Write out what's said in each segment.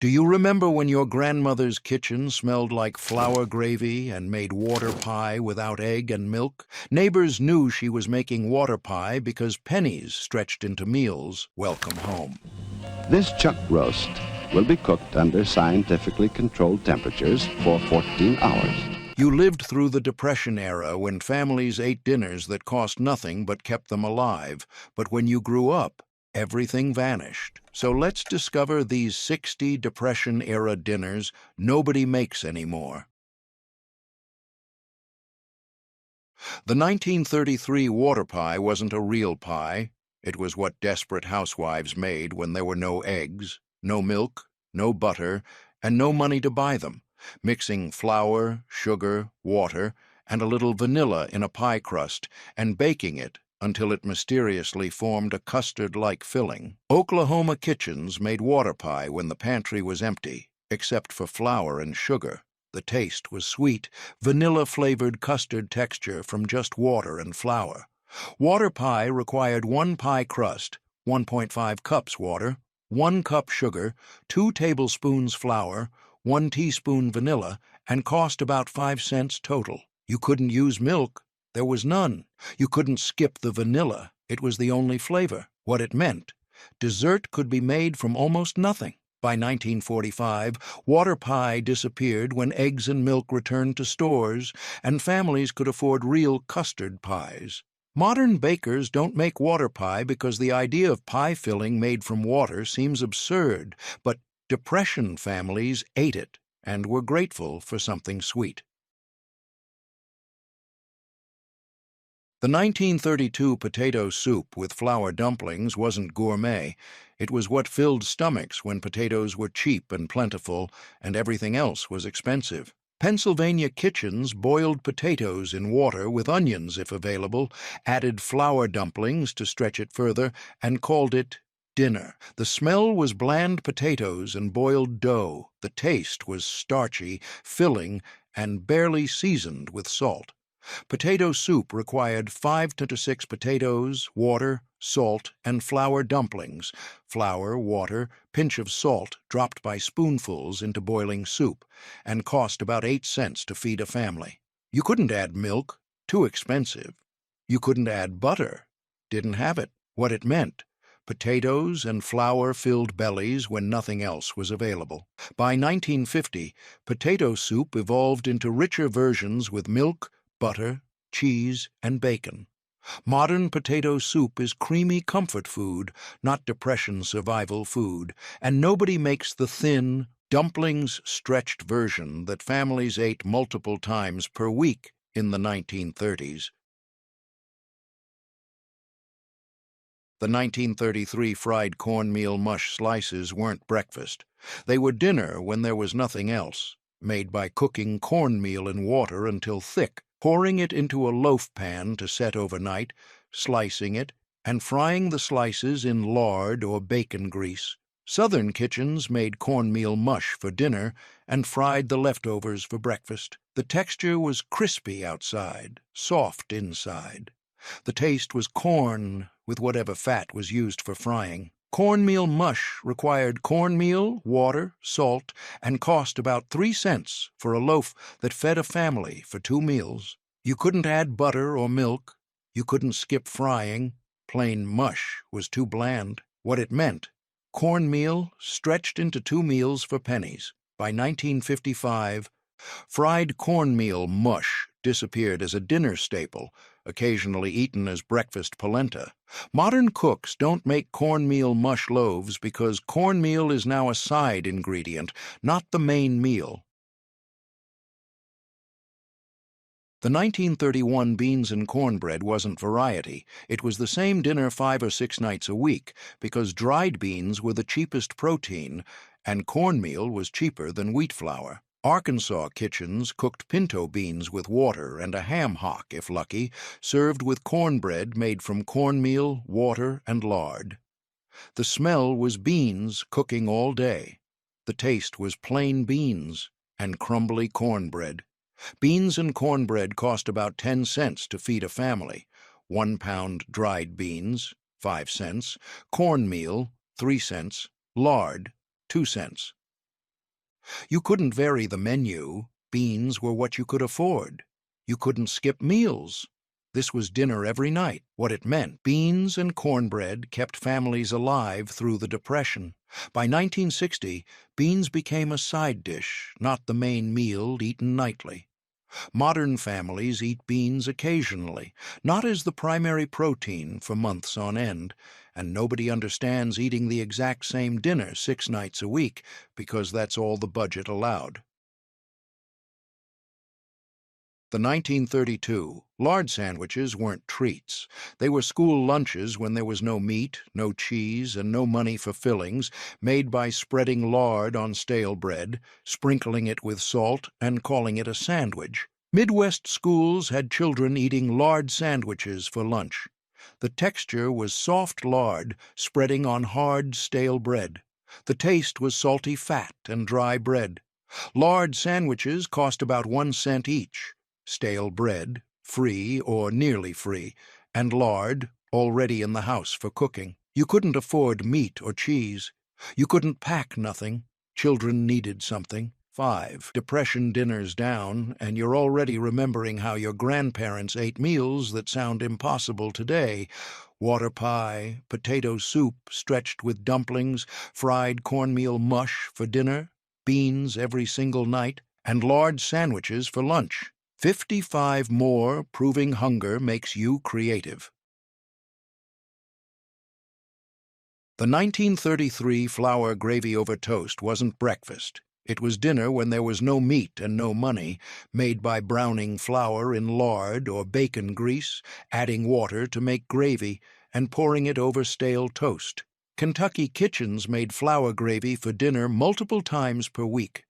Do you remember when your grandmother's kitchen smelled like flour gravy and made water pie without egg and milk? Neighbors knew she was making water pie because pennies stretched into meals. Welcome home. This chuck roast will be cooked under scientifically controlled temperatures for 14 hours. You lived through the Depression era when families ate dinners that cost nothing but kept them alive. But when you grew up, everything vanished. So let's discover these 60 Depression-era dinners nobody makes anymore. The 1933 water pie wasn't a real pie. It was what desperate housewives made when there were no eggs, no milk, no butter, and no money to buy them, mixing flour, sugar, water, and a little vanilla in a pie crust and baking it until it mysteriously formed a custard-like filling. Oklahoma kitchens made water pie when the pantry was empty, except for flour and sugar. The taste was sweet, vanilla-flavored custard texture from just water and flour. Water pie required 1 pie crust, 1.5 cups water, 1 cup sugar, 2 tablespoons flour, 1 teaspoon vanilla, and cost about 5 cents total. You couldn't use milk. There was none. You couldn't skip the vanilla. It was the only flavor. What it meant: dessert could be made from almost nothing. By 1945, water pie disappeared when eggs and milk returned to stores, and families could afford real custard pies. Modern bakers don't make water pie because the idea of pie filling made from water seems absurd, but Depression families ate it and were grateful for something sweet. The 1932 potato soup with flour dumplings wasn't gourmet. It was what filled stomachs when potatoes were cheap and plentiful and everything else was expensive. Pennsylvania kitchens boiled potatoes in water with onions if available, added flour dumplings to stretch it further, and called it dinner. The smell was bland potatoes and boiled dough. The taste was starchy, filling, and barely seasoned with salt. Potato soup required 5 to 6 potatoes, water, salt, and flour dumplings. Flour, water, pinch of salt dropped by spoonfuls into boiling soup, and cost about 8 cents to feed a family. You couldn't add milk, too expensive. You couldn't add butter, didn't have it. What it meant: potatoes and flour-filled bellies when nothing else was available. By 1950, potato soup evolved into richer versions with milk, butter, cheese, and bacon. Modern potato soup is creamy comfort food, not Depression survival food, and nobody makes the thin, dumplings-stretched version that families ate multiple times per week in the 1930s. The 1933 fried cornmeal mush slices weren't breakfast. They were dinner when there was nothing else, made by cooking cornmeal in water until thick, pouring it into a loaf pan to set overnight, slicing it, and frying the slices in lard or bacon grease. Southern kitchens made cornmeal mush for dinner and fried the leftovers for breakfast. The texture was crispy outside, soft inside. The taste was corn with whatever fat was used for frying. Cornmeal mush required cornmeal, water, salt, and cost about 3 cents for a loaf that fed a family for 2 meals. You couldn't add butter or milk. You couldn't skip frying. Plain mush was too bland. What it meant: cornmeal stretched into 2 meals for pennies. By 1955, fried cornmeal mush disappeared as a dinner staple, occasionally eaten as breakfast polenta. Modern cooks don't make cornmeal mush loaves because cornmeal is now a side ingredient, not the main meal. The 1931 beans and cornbread wasn't variety. It was the same dinner 5 or 6 nights a week because dried beans were the cheapest protein and cornmeal was cheaper than wheat flour. Arkansas kitchens cooked pinto beans with water and a ham hock, if lucky, served with cornbread made from cornmeal, water, and lard. The smell was beans cooking all day. The taste was plain beans and crumbly cornbread. Beans and cornbread cost about 10 cents to feed a family. 1 pound dried beans, 5 cents, cornmeal, 3 cents, lard, 2 cents. You couldn't vary the menu. Beans were what you could afford. You couldn't skip meals. This was dinner every night. What it meant, beans and cornbread kept families alive through the Depression. By 1960, beans became a side dish, not the main meal eaten nightly. Modern families eat beans occasionally, not as the primary protein for months on end, and nobody understands eating the exact same dinner 6 nights a week because that's all the budget allowed. The 1932 lard sandwiches weren't treats. They were school lunches when there was no meat, no cheese, and no money for fillings, made by spreading lard on stale bread, sprinkling it with salt, and calling it a sandwich. Midwest schools had children eating lard sandwiches for lunch. The texture was soft lard spreading on hard, stale bread. The taste was salty fat and dry bread. Lard sandwiches cost about 1 cent each. Stale bread, free or nearly free, and lard, already in the house for cooking. You couldn't afford meat or cheese. You couldn't pack nothing. Children needed something. 5 Depression dinners down, and you're already remembering how your grandparents ate meals that sound impossible today. Water pie, potato soup stretched with dumplings, fried cornmeal mush for dinner, beans every single night, and lard sandwiches for lunch. 55 more, proving hunger makes you creative. The 1933 flour gravy over toast wasn't breakfast. It was dinner when there was no meat and no money, made by browning flour in lard or bacon grease, adding water to make gravy, and pouring it over stale toast. Kentucky kitchens made flour gravy for dinner multiple times per week.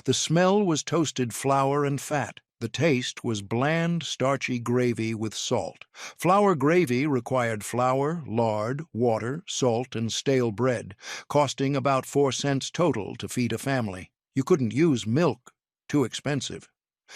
The smell was toasted flour and fat. The taste was bland, starchy gravy with salt. Flour gravy required flour, lard, water, salt, and stale bread, costing about 4 cents total to feed a family. You couldn't use milk, too expensive.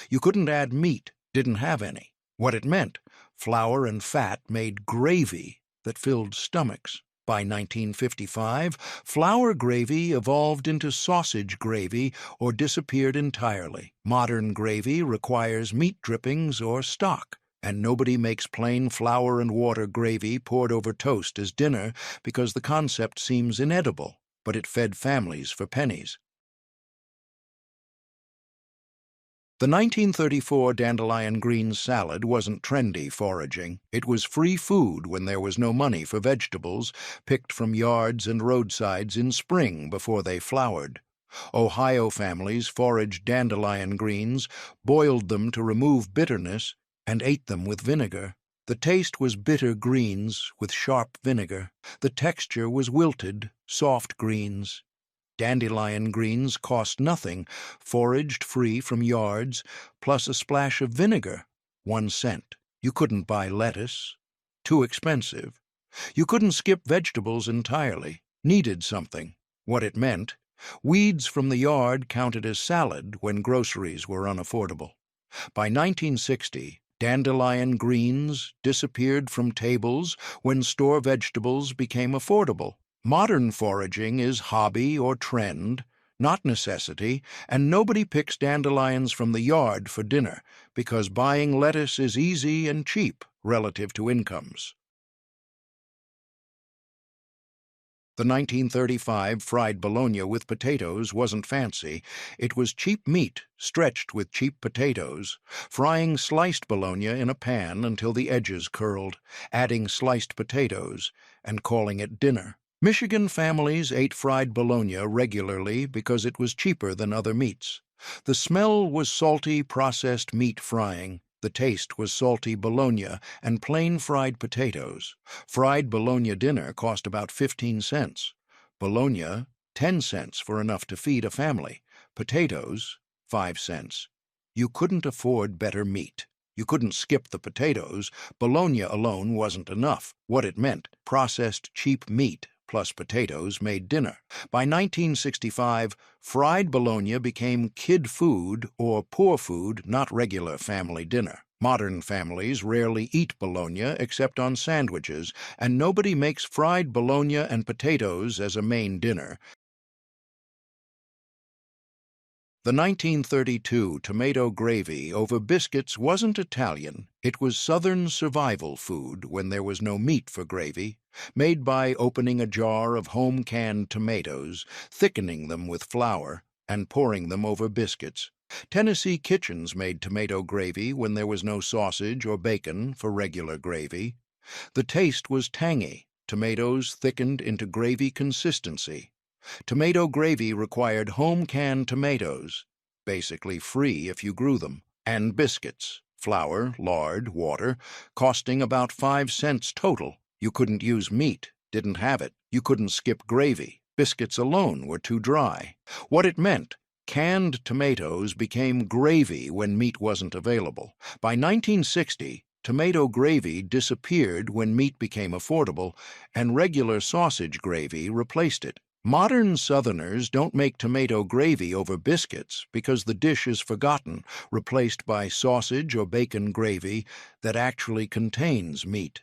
You couldn't add meat, didn't have any. What it meant, flour and fat made gravy that filled stomachs. By 1955, flour gravy evolved into sausage gravy or disappeared entirely. Modern gravy requires meat drippings or stock, and nobody makes plain flour and water gravy poured over toast as dinner because the concept seems inedible, but it fed families for pennies. The 1934 dandelion green salad wasn't trendy foraging. It was free food when there was no money for vegetables, picked from yards and roadsides in spring before they flowered. Ohio families foraged dandelion greens, boiled them to remove bitterness, and ate them with vinegar. The taste was bitter greens with sharp vinegar. The texture was wilted, soft greens. Dandelion greens cost nothing, foraged free from yards, plus a splash of vinegar, 1 cent. You couldn't buy lettuce, too expensive. You couldn't skip vegetables entirely, needed something. What it meant, weeds from the yard counted as salad when groceries were unaffordable. By 1960, dandelion greens disappeared from tables when store vegetables became affordable. Modern foraging is hobby or trend, not necessity, and nobody picks dandelions from the yard for dinner because buying lettuce is easy and cheap relative to incomes. The 1935 fried bologna with potatoes wasn't fancy. It was cheap meat stretched with cheap potatoes, frying sliced bologna in a pan until the edges curled, adding sliced potatoes, and calling it dinner. Michigan families ate fried bologna regularly because it was cheaper than other meats. The smell was salty processed meat frying. The taste was salty bologna and plain fried potatoes. Fried bologna dinner cost about 15 cents. Bologna, 10 cents for enough to feed a family. Potatoes, 5 cents. You couldn't afford better meat. You couldn't skip the potatoes. Bologna alone wasn't enough. What it meant, processed cheap meat plus potatoes made dinner. By 1965, fried bologna became kid food or poor food, not regular family dinner. Modern families rarely eat bologna except on sandwiches, and nobody makes fried bologna and potatoes as a main dinner. The 1932 tomato gravy over biscuits wasn't Italian. It was Southern survival food when there was no meat for gravy, made by opening a jar of home-canned tomatoes, thickening them with flour, and pouring them over biscuits. Tennessee kitchens made tomato gravy when there was no sausage or bacon for regular gravy. The taste was tangy, tomatoes thickened into gravy consistency. Tomato gravy required home-canned tomatoes, basically free if you grew them, and biscuits, flour, lard, water, costing about 5 cents total. You couldn't use meat, didn't have it. You couldn't skip gravy. Biscuits alone were too dry. What it meant: canned tomatoes became gravy when meat wasn't available. By 1960, tomato gravy disappeared when meat became affordable, and regular sausage gravy replaced it. Modern Southerners don't make tomato gravy over biscuits because the dish is forgotten, replaced by sausage or bacon gravy that actually contains meat.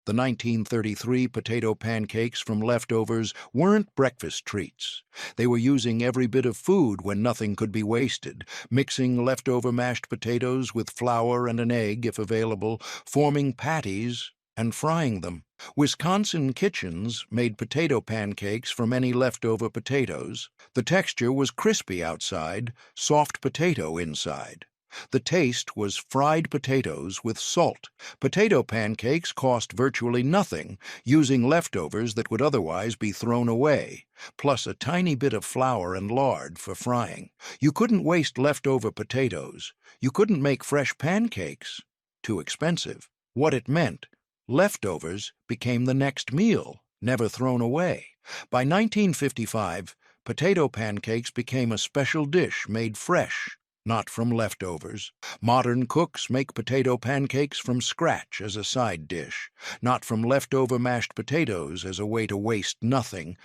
The 1933 potato pancakes from leftovers weren't breakfast treats. They were using every bit of food when nothing could be wasted, mixing leftover mashed potatoes with flour and an egg if available, forming patties, and frying them. Wisconsin kitchens made potato pancakes from any leftover potatoes. The texture was crispy outside, soft potato inside. The taste was fried potatoes with salt. Potato pancakes cost virtually nothing, using leftovers that would otherwise be thrown away, plus a tiny bit of flour and lard for frying. You couldn't waste leftover potatoes. You couldn't make fresh pancakes. Too expensive. What it meant: leftovers became the next meal, never thrown away. By 1955, potato pancakes became a special dish made fresh, not from leftovers. Modern cooks make potato pancakes from scratch as a side dish, not from leftover mashed potatoes as a way to waste nothing,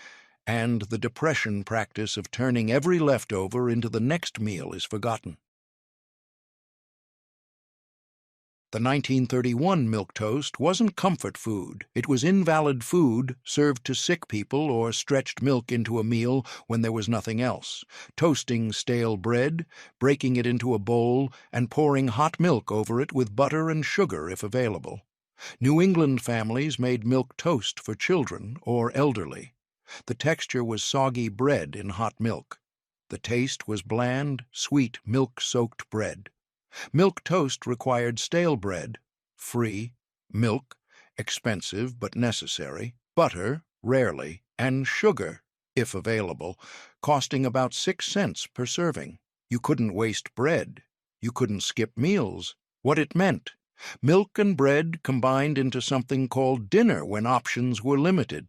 and the Depression practice of turning every leftover into the next meal is forgotten. The 1931 milquetoast wasn't comfort food. It was invalid food served to sick people or stretched milk into a meal when there was nothing else. Toasting stale bread, breaking it into a bowl, and pouring hot milk over it with butter and sugar if available. New England families made milk toast for children or elderly. The texture was soggy bread in hot milk. The taste was bland, sweet, milk-soaked bread. Milk toast required stale bread, free, milk, expensive but necessary, butter, rarely, and sugar, if available, costing about 6 cents per serving. You couldn't waste bread. You couldn't skip meals. What it meant: milk and bread combined into something called dinner when options were limited.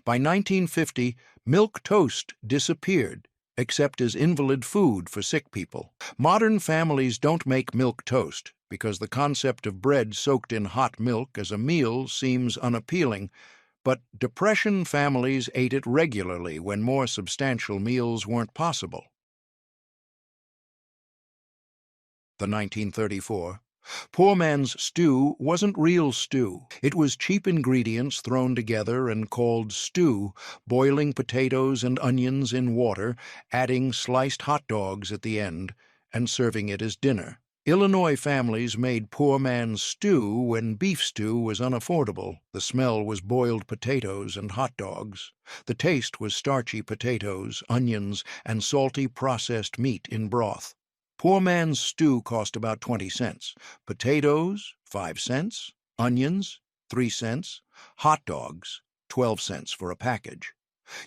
By 1950, milk toast disappeared, except as invalid food for sick people. Modern families don't make milk toast because the concept of bread soaked in hot milk as a meal seems unappealing, but Depression families ate it regularly when more substantial meals weren't possible. The 1934 poor man's stew wasn't real stew. It was cheap ingredients thrown together and called stew, boiling potatoes and onions in water, adding sliced hot dogs at the end, and serving it as dinner. Illinois families made poor man's stew when beef stew was unaffordable. The smell was boiled potatoes and hot dogs. The taste was starchy potatoes, onions, and salty processed meat in broth. Poor man's stew cost about 20 cents. Potatoes, 5 cents. Onions, 3 cents. Hot dogs, 12 cents for a package.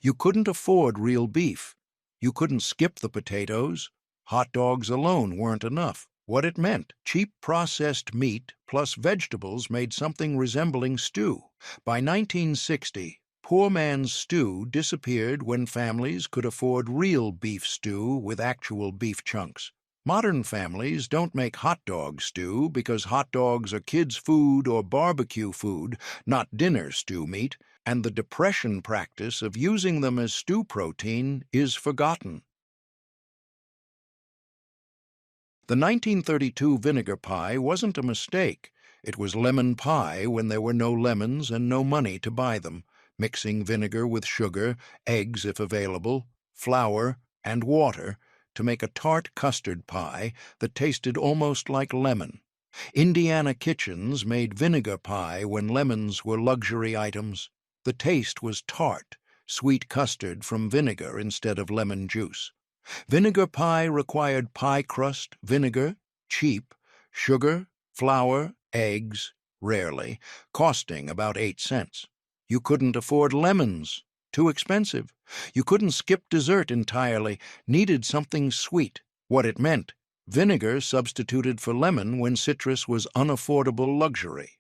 You couldn't afford real beef. You couldn't skip the potatoes. Hot dogs alone weren't enough. What it meant: cheap processed meat plus vegetables made something resembling stew. By 1960, poor man's stew disappeared when families could afford real beef stew with actual beef chunks. Modern families don't make hot dog stew because hot dogs are kids' food or barbecue food, not dinner stew meat, and the Depression practice of using them as stew protein is forgotten. The 1932 vinegar pie wasn't a mistake. It was lemon pie when there were no lemons and no money to buy them, mixing vinegar with sugar, eggs if available, flour, and water to make a tart custard pie that tasted almost like lemon. Indiana kitchens made vinegar pie when lemons were luxury items. The taste was tart, sweet custard from vinegar instead of lemon juice. Vinegar pie required pie crust, vinegar, cheap, sugar, flour, eggs, rarely, costing about 8 cents. You couldn't afford lemons, too expensive. You couldn't skip dessert entirely, needed something sweet. What it meant, vinegar substituted for lemon when citrus was unaffordable luxury.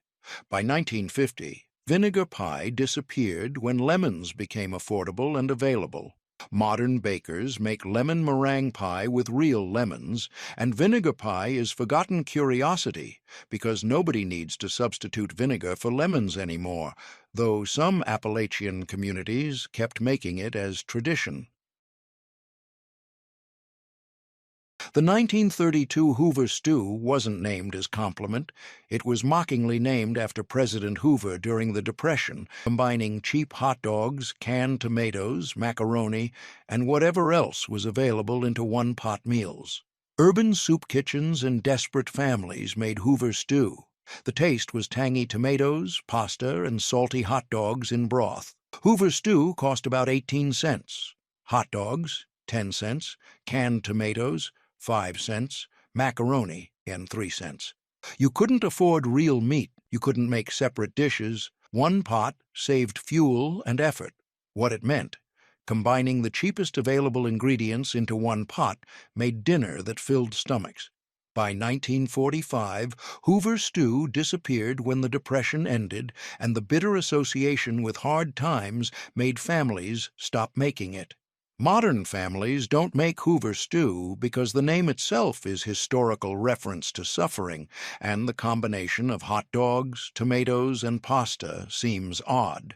By 1950, vinegar pie disappeared when lemons became affordable and available. Modern bakers make lemon meringue pie with real lemons, and vinegar pie is forgotten curiosity because nobody needs to substitute vinegar for lemons anymore, though some Appalachian communities kept making it as tradition. The 1932 Hoover stew wasn't named as compliment. It was mockingly named after President Hoover during the Depression, combining cheap hot dogs, canned tomatoes, macaroni, and whatever else was available into one-pot meals. Urban soup kitchens and desperate families made Hoover stew. The taste was tangy tomatoes, pasta, and salty hot dogs in broth. Hoover stew cost about 18 cents. Hot dogs, 10 cents. Canned tomatoes, 5 cents, macaroni, and 3 cents. You couldn't afford real meat. You couldn't make separate dishes. One pot saved fuel and effort. What it meant, combining the cheapest available ingredients into one pot made dinner that filled stomachs. By 1945, Hoover stew disappeared when the Depression ended, and the bitter association with hard times made families stop making it. Modern families don't make Hoover stew because the name itself is historical reference to suffering, and the combination of hot dogs, tomatoes, and pasta seems odd.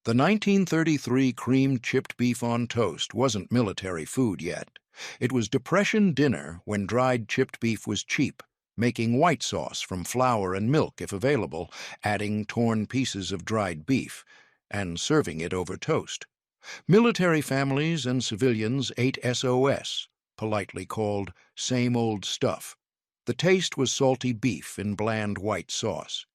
The 1933 creamed chipped beef on toast wasn't military food yet. It was Depression dinner when dried chipped beef was cheap, making white sauce from flour and milk if available, adding torn pieces of dried beef, and serving it over toast. Military families and civilians ate SOS, politely called same old stuff. The taste was salty beef in bland white sauce.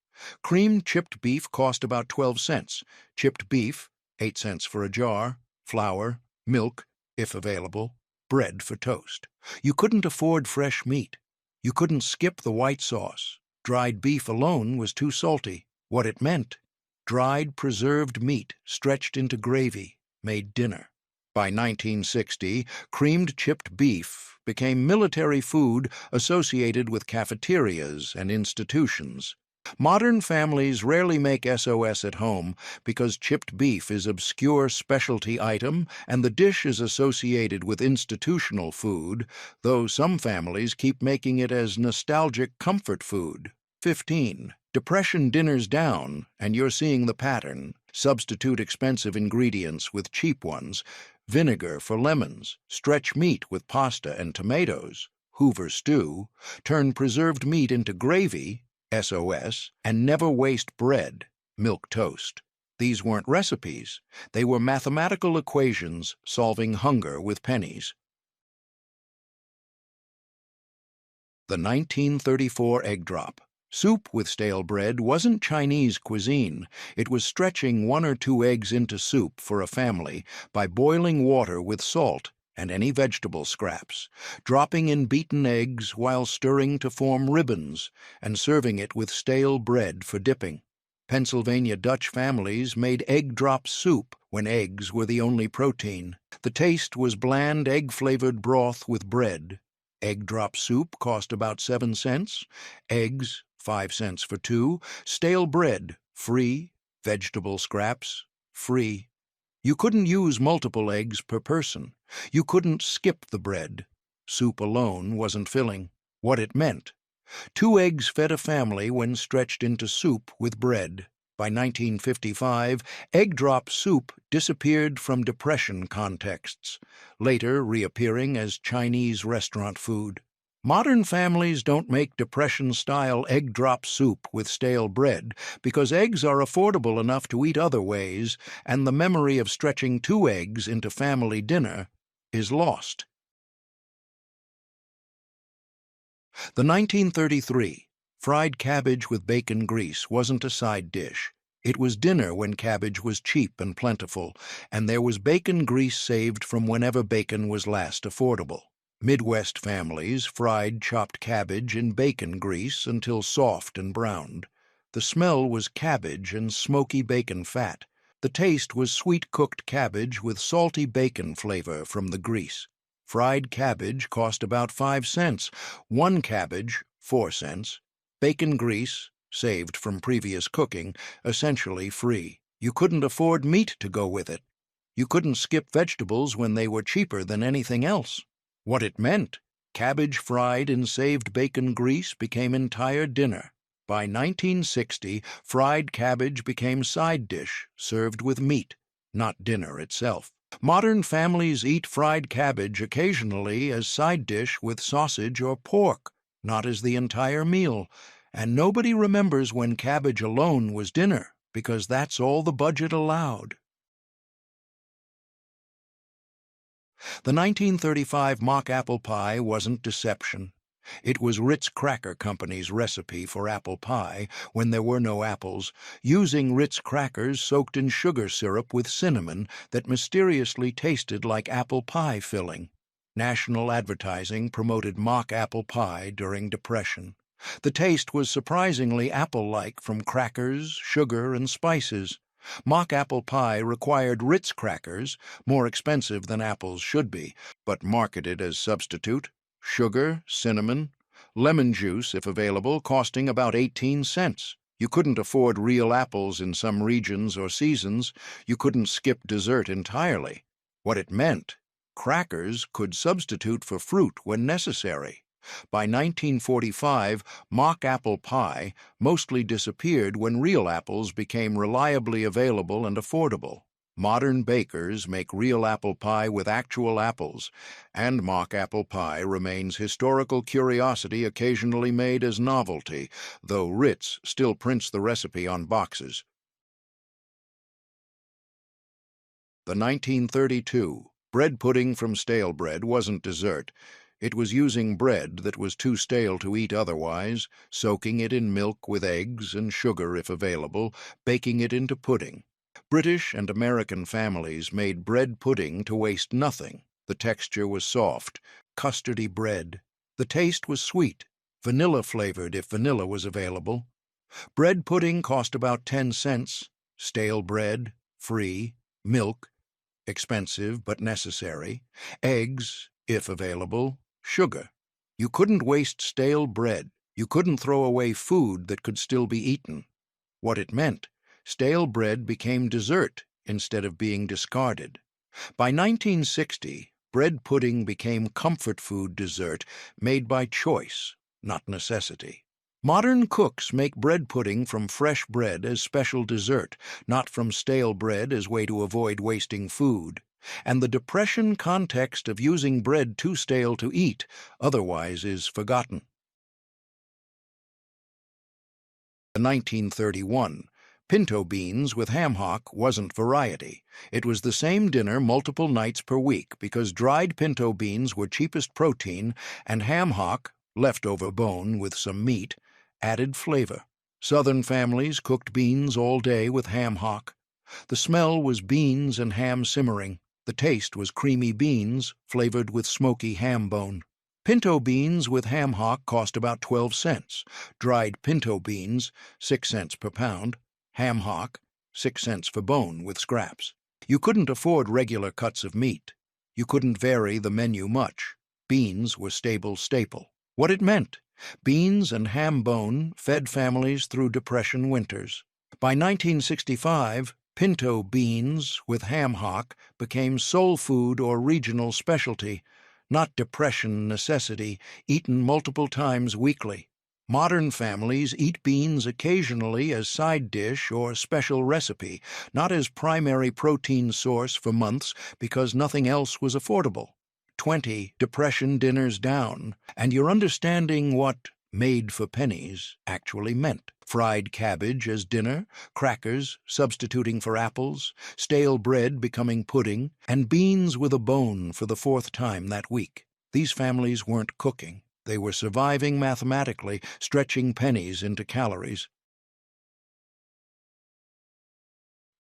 Creamed chipped beef cost about 12 cents. Chipped beef, 8 cents for a jar, flour, milk, if available, bread for toast. You couldn't afford fresh meat. You couldn't skip the white sauce. Dried beef alone was too salty. What it meant, dried preserved meat stretched into gravy made dinner. By 1960, creamed chipped beef became military food associated with cafeterias and institutions. Modern families rarely make SOS at home because chipped beef is obscure specialty item and the dish is associated with institutional food, though some families keep making it as nostalgic comfort food. 15. Depression dinners down, and you're seeing the pattern. Substitute expensive ingredients with cheap ones. Vinegar for lemons. Stretch meat with pasta and tomatoes. Hoover stew. Turn preserved meat into gravy. SOS. And never waste bread. Milk toast. These weren't recipes. They were mathematical equations solving hunger with pennies. The 1934 egg drop. Soup with stale bread wasn't Chinese cuisine. It was stretching 1 or 2 eggs into soup for a family by boiling water with salt and any vegetable scraps, dropping in beaten eggs while stirring to form ribbons, and serving it with stale bread for dipping. Pennsylvania Dutch families made egg drop soup when eggs were the only protein. The taste was bland egg-flavored broth with bread. Egg drop soup cost about 7 cents. Eggs, 5 cents for 2. Stale bread, free. Vegetable scraps, free. You couldn't use multiple eggs per person. You couldn't skip the bread. Soup alone wasn't filling. What it meant, 2 eggs fed a family when stretched into soup with bread. By 1955, egg drop soup disappeared from Depression contexts, later reappearing as Chinese restaurant food. Modern families don't make Depression-style egg drop soup with stale bread because eggs are affordable enough to eat other ways, and the memory of stretching 2 eggs into family dinner is lost. The 1933 fried cabbage with bacon grease wasn't a side dish. It was dinner when cabbage was cheap and plentiful, and there was bacon grease saved from whenever bacon was last affordable. Midwest families fried chopped cabbage in bacon grease until soft and browned. The smell was cabbage and smoky bacon fat. The taste was sweet-cooked cabbage with salty bacon flavor from the grease. Fried cabbage cost about 5 cents, 1 cabbage 4 cents. Bacon grease, saved from previous cooking, essentially free. You couldn't afford meat to go with it. You couldn't skip vegetables when they were cheaper than anything else. What it meant, cabbage fried in saved bacon grease became entire dinner. By 1960, fried cabbage became side dish, served with meat, not dinner itself. Modern families eat fried cabbage occasionally as side dish with sausage or pork, not as the entire meal, and nobody remembers when cabbage alone was dinner, because that's all the budget allowed. The 1935 mock apple pie wasn't deception. It was Ritz Cracker Company's recipe for apple pie when there were no apples, using Ritz crackers soaked in sugar syrup with cinnamon that mysteriously tasted like apple pie filling. National advertising promoted mock apple pie during Depression. The taste was surprisingly apple-like from crackers, sugar, and spices. Mock apple pie required Ritz crackers, more expensive than apples should be, but marketed as substitute. Sugar, cinnamon, lemon juice, if available, costing about 18 cents. You couldn't afford real apples in some regions or seasons. You couldn't skip dessert entirely. What it meant, crackers could substitute for fruit when necessary. By 1945, mock apple pie mostly disappeared when real apples became reliably available and affordable. Modern bakers make real apple pie with actual apples, and mock apple pie remains historical curiosity occasionally made as novelty, though Ritz still prints the recipe on boxes. The 1932 bread pudding from stale bread wasn't dessert. It was using bread that was too stale to eat otherwise, soaking it in milk with eggs and sugar if available, baking it into pudding. British and American families made bread pudding to waste nothing. The texture was soft, custardy bread. The taste was sweet, vanilla-flavored if vanilla was available. Bread pudding cost about 10 cents. Stale bread, free. Milk, expensive but necessary. Eggs, if available. Sugar. You couldn't waste stale bread. You couldn't throw away food that could still be eaten. What it meant, stale bread became dessert instead of being discarded. By 1960, bread pudding became comfort food dessert made by choice, not necessity. Modern cooks make bread pudding from fresh bread as special dessert, not from stale bread as way to avoid wasting food. And the Depression context of using bread too stale to eat otherwise is forgotten. The 1931 Pinto beans with ham hock wasn't variety. It was the same dinner multiple nights per week because dried pinto beans were cheapest protein and ham hock, leftover bone with some meat, added flavor. Southern families cooked beans all day with ham hock. The smell was beans and ham simmering. The taste was creamy beans flavored with smoky ham bone. Pinto beans with ham hock cost about 12 cents. Dried pinto beans, 6 cents per pound. Ham hock, 6 cents for bone with scraps. You couldn't afford regular cuts of meat. You couldn't vary the menu much. Beans were stable staple. What it meant, beans and ham bone fed families through Depression winters. By 1965, pinto beans with ham hock became soul food or regional specialty, not Depression necessity, eaten multiple times weekly. Modern families eat beans occasionally as side dish or special recipe, not as primary protein source for months because nothing else was affordable. 20 Depression dinners down, and you're understanding what made for pennies actually meant. Fried cabbage as dinner, crackers substituting for apples, stale bread becoming pudding, and beans with a bone for the fourth time that week. These families weren't cooking. They were surviving mathematically, stretching pennies into calories.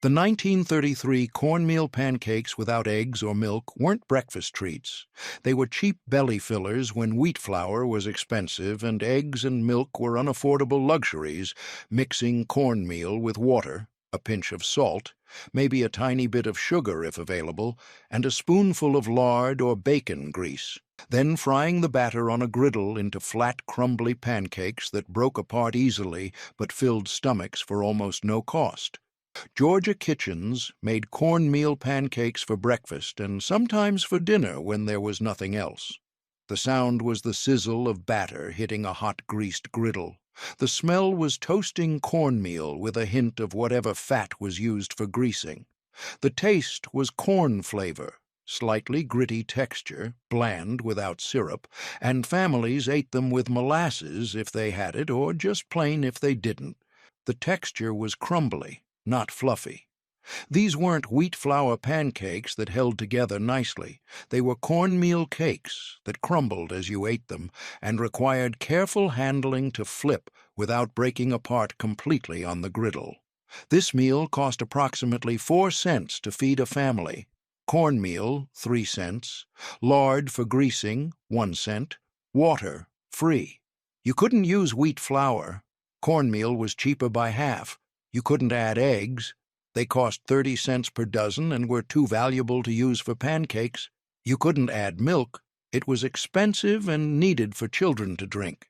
The 1933 cornmeal pancakes without eggs or milk weren't breakfast treats. They were cheap belly fillers when wheat flour was expensive and eggs and milk were unaffordable luxuries, mixing cornmeal with water, a pinch of salt, maybe a tiny bit of sugar if available, and a spoonful of lard or bacon grease. Then frying the batter on a griddle into flat, crumbly pancakes that broke apart easily but filled stomachs for almost no cost. Georgia kitchens made cornmeal pancakes for breakfast and sometimes for dinner when there was nothing else. The sound was the sizzle of batter hitting a hot greased griddle. The smell was toasting cornmeal with a hint of whatever fat was used for greasing. The taste was corn flavor, slightly gritty texture, bland without syrup, and families ate them with molasses if they had it or just plain if they didn't. The texture was crumbly, not fluffy. These weren't wheat flour pancakes that held together nicely. They were cornmeal cakes that crumbled as you ate them and required careful handling to flip without breaking apart completely on the griddle. This meal cost approximately 4 cents to feed a family. Cornmeal, 3 cents. Lard for greasing, 1 cent. Water, free. You couldn't use wheat flour. Cornmeal was cheaper by half. You couldn't add eggs. They cost 30 cents per dozen and were too valuable to use for pancakes. You couldn't add milk. It was expensive and needed for children to drink.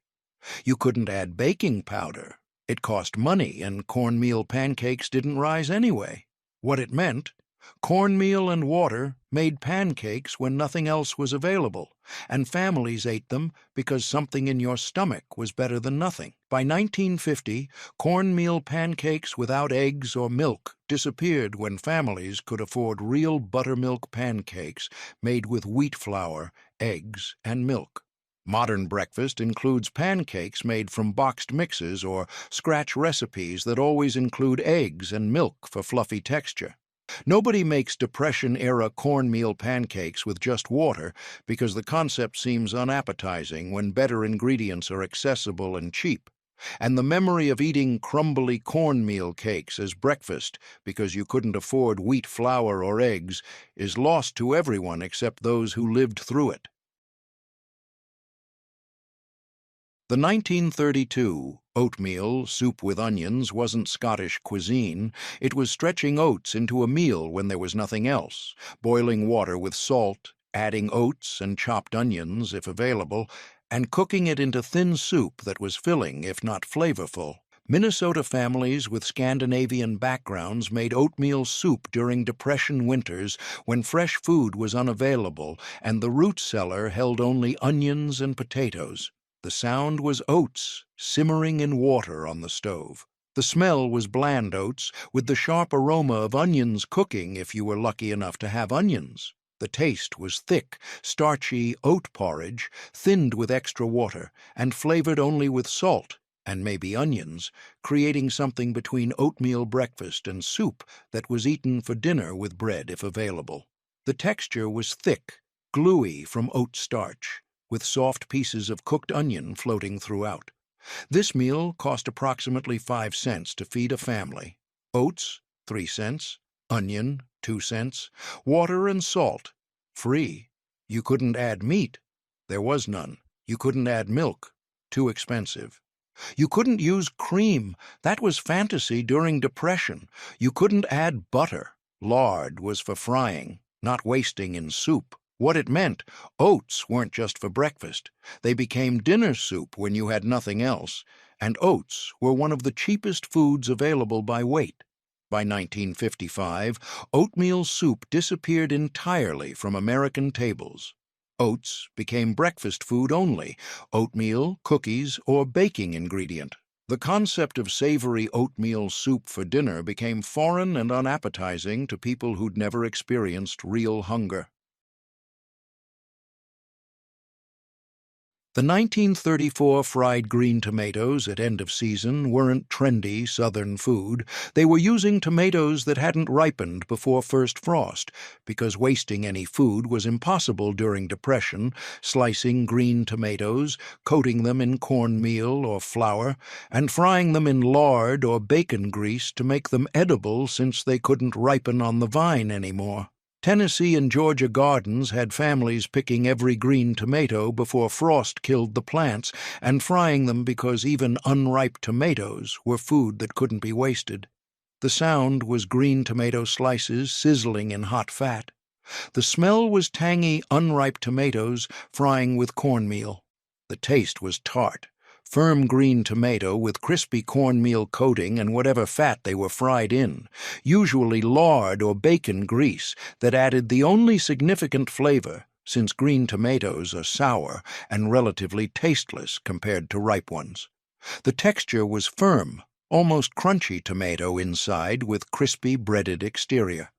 You couldn't add baking powder. It cost money, and cornmeal pancakes didn't rise anyway. What it meant: cornmeal and water made pancakes when nothing else was available, and families ate them because something in your stomach was better than nothing. By 1950, cornmeal pancakes without eggs or milk disappeared when families could afford real buttermilk pancakes made with wheat flour, eggs, and milk. Modern breakfast includes pancakes made from boxed mixes or scratch recipes that always include eggs and milk for fluffy texture. Nobody makes Depression-era cornmeal pancakes with just water because the concept seems unappetizing when better ingredients are accessible and cheap. And the memory of eating crumbly cornmeal cakes as breakfast because you couldn't afford wheat flour or eggs is lost to everyone except those who lived through it. The 1932 oatmeal soup with onions wasn't Scottish cuisine. It was stretching oats into a meal when there was nothing else, boiling water with salt, adding oats and chopped onions if available, and cooking it into thin soup that was filling if not flavorful. Minnesota families with Scandinavian backgrounds made oatmeal soup during Depression winters when fresh food was unavailable and the root cellar held only onions and potatoes. The sound was oats simmering in water on the stove. The smell was bland oats, with the sharp aroma of onions cooking if you were lucky enough to have onions. The taste was thick, starchy oat porridge, thinned with extra water, and flavored only with salt and maybe onions, creating something between oatmeal breakfast and soup that was eaten for dinner with bread if available. The texture was thick, gluey from oat starch, with soft pieces of cooked onion floating throughout. This meal cost approximately 5 cents to feed a family. Oats, 3 cents. Onion, 2 cents. Water and salt, free. You couldn't add meat. There was none. You couldn't add milk. Too expensive. You couldn't use cream. That was fantasy during Depression. You couldn't add butter. Lard was for frying, not wasting in soup. What it meant: oats weren't just for breakfast. They became dinner soup when you had nothing else, and oats were one of the cheapest foods available by weight. By 1955, oatmeal soup disappeared entirely from American tables. Oats became breakfast food only, oatmeal, cookies, or baking ingredient. The concept of savory oatmeal soup for dinner became foreign and unappetizing to people who'd never experienced real hunger. The 1934 fried green tomatoes at end of season weren't trendy Southern food. They were using tomatoes that hadn't ripened before first frost, because wasting any food was impossible during Depression, slicing green tomatoes, coating them in cornmeal or flour, and frying them in lard or bacon grease to make them edible since they couldn't ripen on the vine anymore. Tennessee and Georgia gardens had families picking every green tomato before frost killed the plants and frying them because even unripe tomatoes were food that couldn't be wasted. The sound was green tomato slices sizzling in hot fat. The smell was tangy, unripe tomatoes frying with cornmeal. The taste was tart. Firm green tomato with crispy cornmeal coating and whatever fat they were fried in, usually lard or bacon grease that added the only significant flavor, since green tomatoes are sour and relatively tasteless compared to ripe ones. The texture was firm, almost crunchy tomato inside with crispy breaded exterior.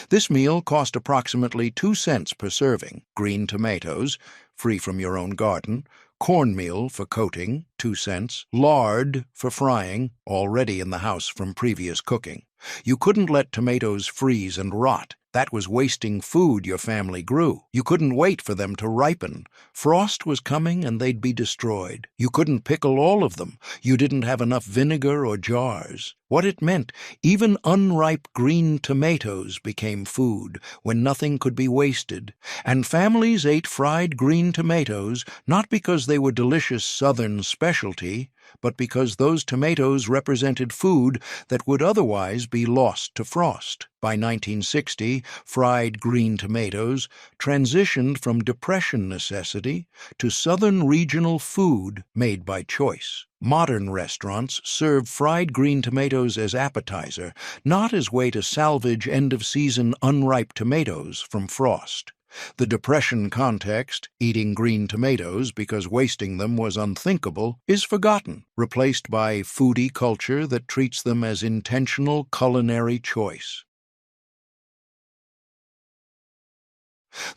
This meal cost approximately 2 cents per serving: green tomatoes, free from your own garden, cornmeal for coating, 2 cents, lard for frying, already in the house from previous cooking. You couldn't let tomatoes freeze and rot. That was wasting food your family grew. You couldn't wait for them to ripen. Frost was coming and they'd be destroyed. You couldn't pickle all of them. You didn't have enough vinegar or jars. What it meant, even unripe green tomatoes became food when nothing could be wasted, and families ate fried green tomatoes not because they were delicious Southern specialty, but because those tomatoes represented food that would otherwise be lost to frost. By 1960, fried green tomatoes transitioned from Depression necessity to Southern regional food made by choice. Modern restaurants serve fried green tomatoes as appetizer, not as way to salvage end-of-season unripe tomatoes from frost. The Depression context, eating green tomatoes because wasting them was unthinkable, is forgotten, replaced by foodie culture that treats them as intentional culinary choice.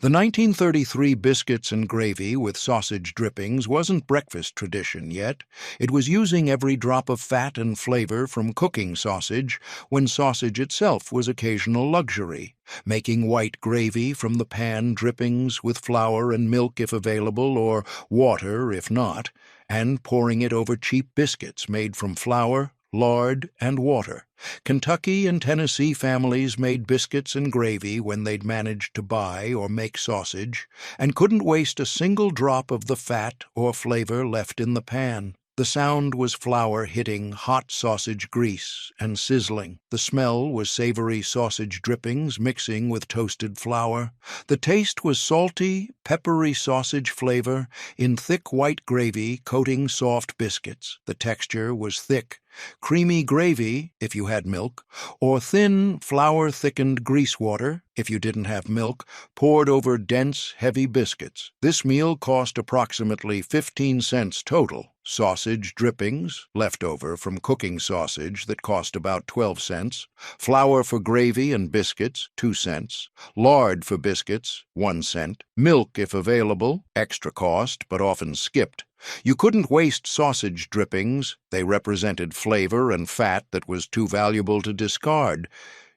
The 1933 biscuits and gravy with sausage drippings wasn't breakfast tradition yet. It was using every drop of fat and flavor from cooking sausage when sausage itself was occasional luxury, making white gravy from the pan drippings with flour and milk if available or water if not, and pouring it over cheap biscuits made from flour, lard, and water. Kentucky and Tennessee families made biscuits and gravy when they'd managed to buy or make sausage, and couldn't waste a single drop of the fat or flavor left in the pan. The sound was flour hitting hot sausage grease and sizzling. The smell was savory sausage drippings mixing with toasted flour. The taste was salty, peppery sausage flavor in thick white gravy coating soft biscuits. The texture was thick, creamy gravy if you had milk, or thin, flour-thickened grease water if you didn't have milk, poured over dense, heavy biscuits. This meal cost approximately 15 cents total. Sausage drippings, leftover from cooking sausage that cost about 12 cents, flour for gravy and biscuits, 2 cents, lard for biscuits, 1 cent, milk if available, extra cost but often skipped. You couldn't waste sausage drippings. They represented flavor and fat that was too valuable to discard.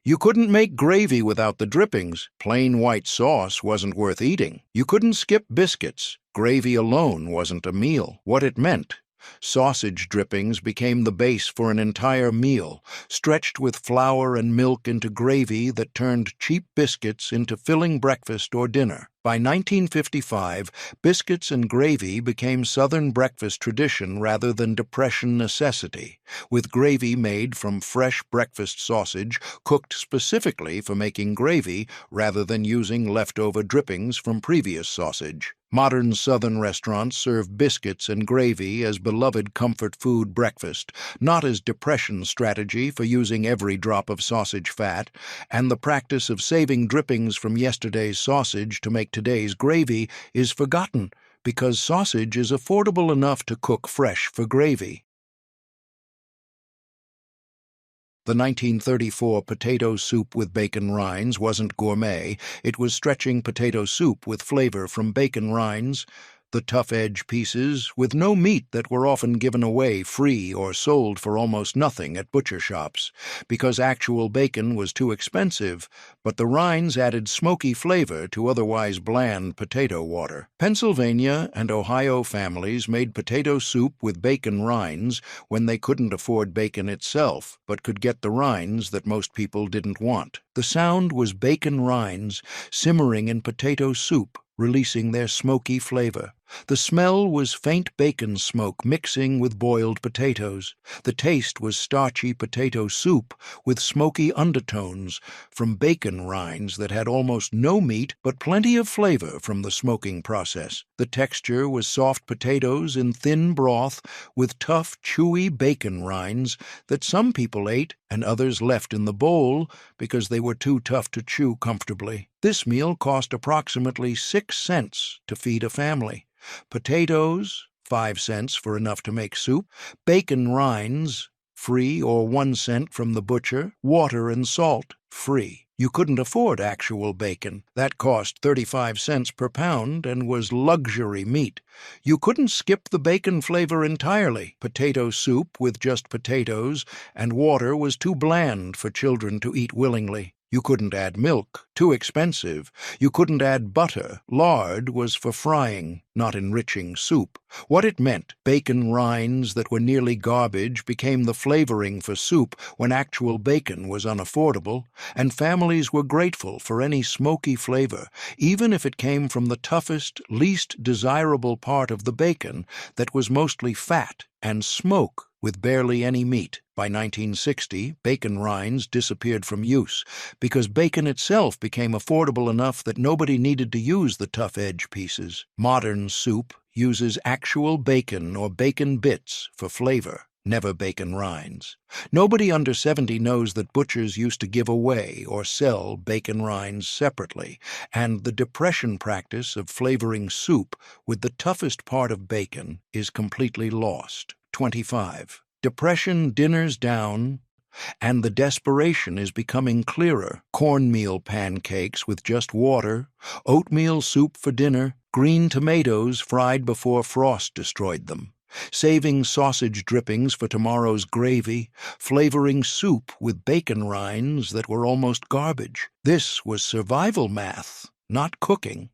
You couldn't make gravy without the drippings. Plain white sauce wasn't worth eating. You couldn't skip biscuits. Gravy alone wasn't a meal. What it meant: sausage drippings became the base for an entire meal, stretched with flour and milk into gravy that turned cheap biscuits into filling breakfast or dinner. By 1955, biscuits and gravy became Southern breakfast tradition rather than Depression necessity, with gravy made from fresh breakfast sausage cooked specifically for making gravy rather than using leftover drippings from previous sausage. Modern Southern restaurants serve biscuits and gravy as beloved comfort food breakfast, not as Depression strategy for using every drop of sausage fat, and the practice of saving drippings from yesterday's sausage to make today's gravy is forgotten because sausage is affordable enough to cook fresh for gravy. The 1934 potato soup with bacon rinds wasn't gourmet. It was stretching potato soup with flavor from bacon rinds. The tough edge pieces, with no meat, that were often given away free or sold for almost nothing at butcher shops, because actual bacon was too expensive, but the rinds added smoky flavor to otherwise bland potato water. Pennsylvania and Ohio families made potato soup with bacon rinds when they couldn't afford bacon itself, but could get the rinds that most people didn't want. The sound was bacon rinds simmering in potato soup, releasing their smoky flavor. The smell was faint bacon smoke mixing with boiled potatoes. The taste was starchy potato soup with smoky undertones from bacon rinds that had almost no meat but plenty of flavor from the smoking process. The texture was soft potatoes in thin broth with tough, chewy bacon rinds that some people ate and others left in the bowl because they were too tough to chew comfortably. This meal cost approximately 6 cents to feed a family. Potatoes, 5 cents for enough to make soup, bacon rinds, free or 1 cent from the butcher, water and salt, free. You couldn't afford actual bacon. That cost 35 cents per pound and was luxury meat. You couldn't skip the bacon flavor entirely. Potato soup with just potatoes and water was too bland for children to eat willingly. You couldn't add milk, too expensive. You couldn't add butter. Lard was for frying, not enriching soup. What it meant, bacon rinds that were nearly garbage became the flavoring for soup when actual bacon was unaffordable, and families were grateful for any smoky flavor, even if it came from the toughest, least desirable part of the bacon that was mostly fat and smoke with barely any meat. By 1960, bacon rinds disappeared from use because bacon itself became affordable enough that nobody needed to use the tough edge pieces. Modern soup uses actual bacon or bacon bits for flavor, never bacon rinds. Nobody under 70 knows that butchers used to give away or sell bacon rinds separately, and the depression practice of flavoring soup with the toughest part of bacon is completely lost. 25. Depression dinners down, and the desperation is becoming clearer. Cornmeal pancakes with just water, oatmeal soup for dinner, green tomatoes fried before frost destroyed them, saving sausage drippings for tomorrow's gravy, flavoring soup with bacon rinds that were almost garbage. This was survival math, not cooking.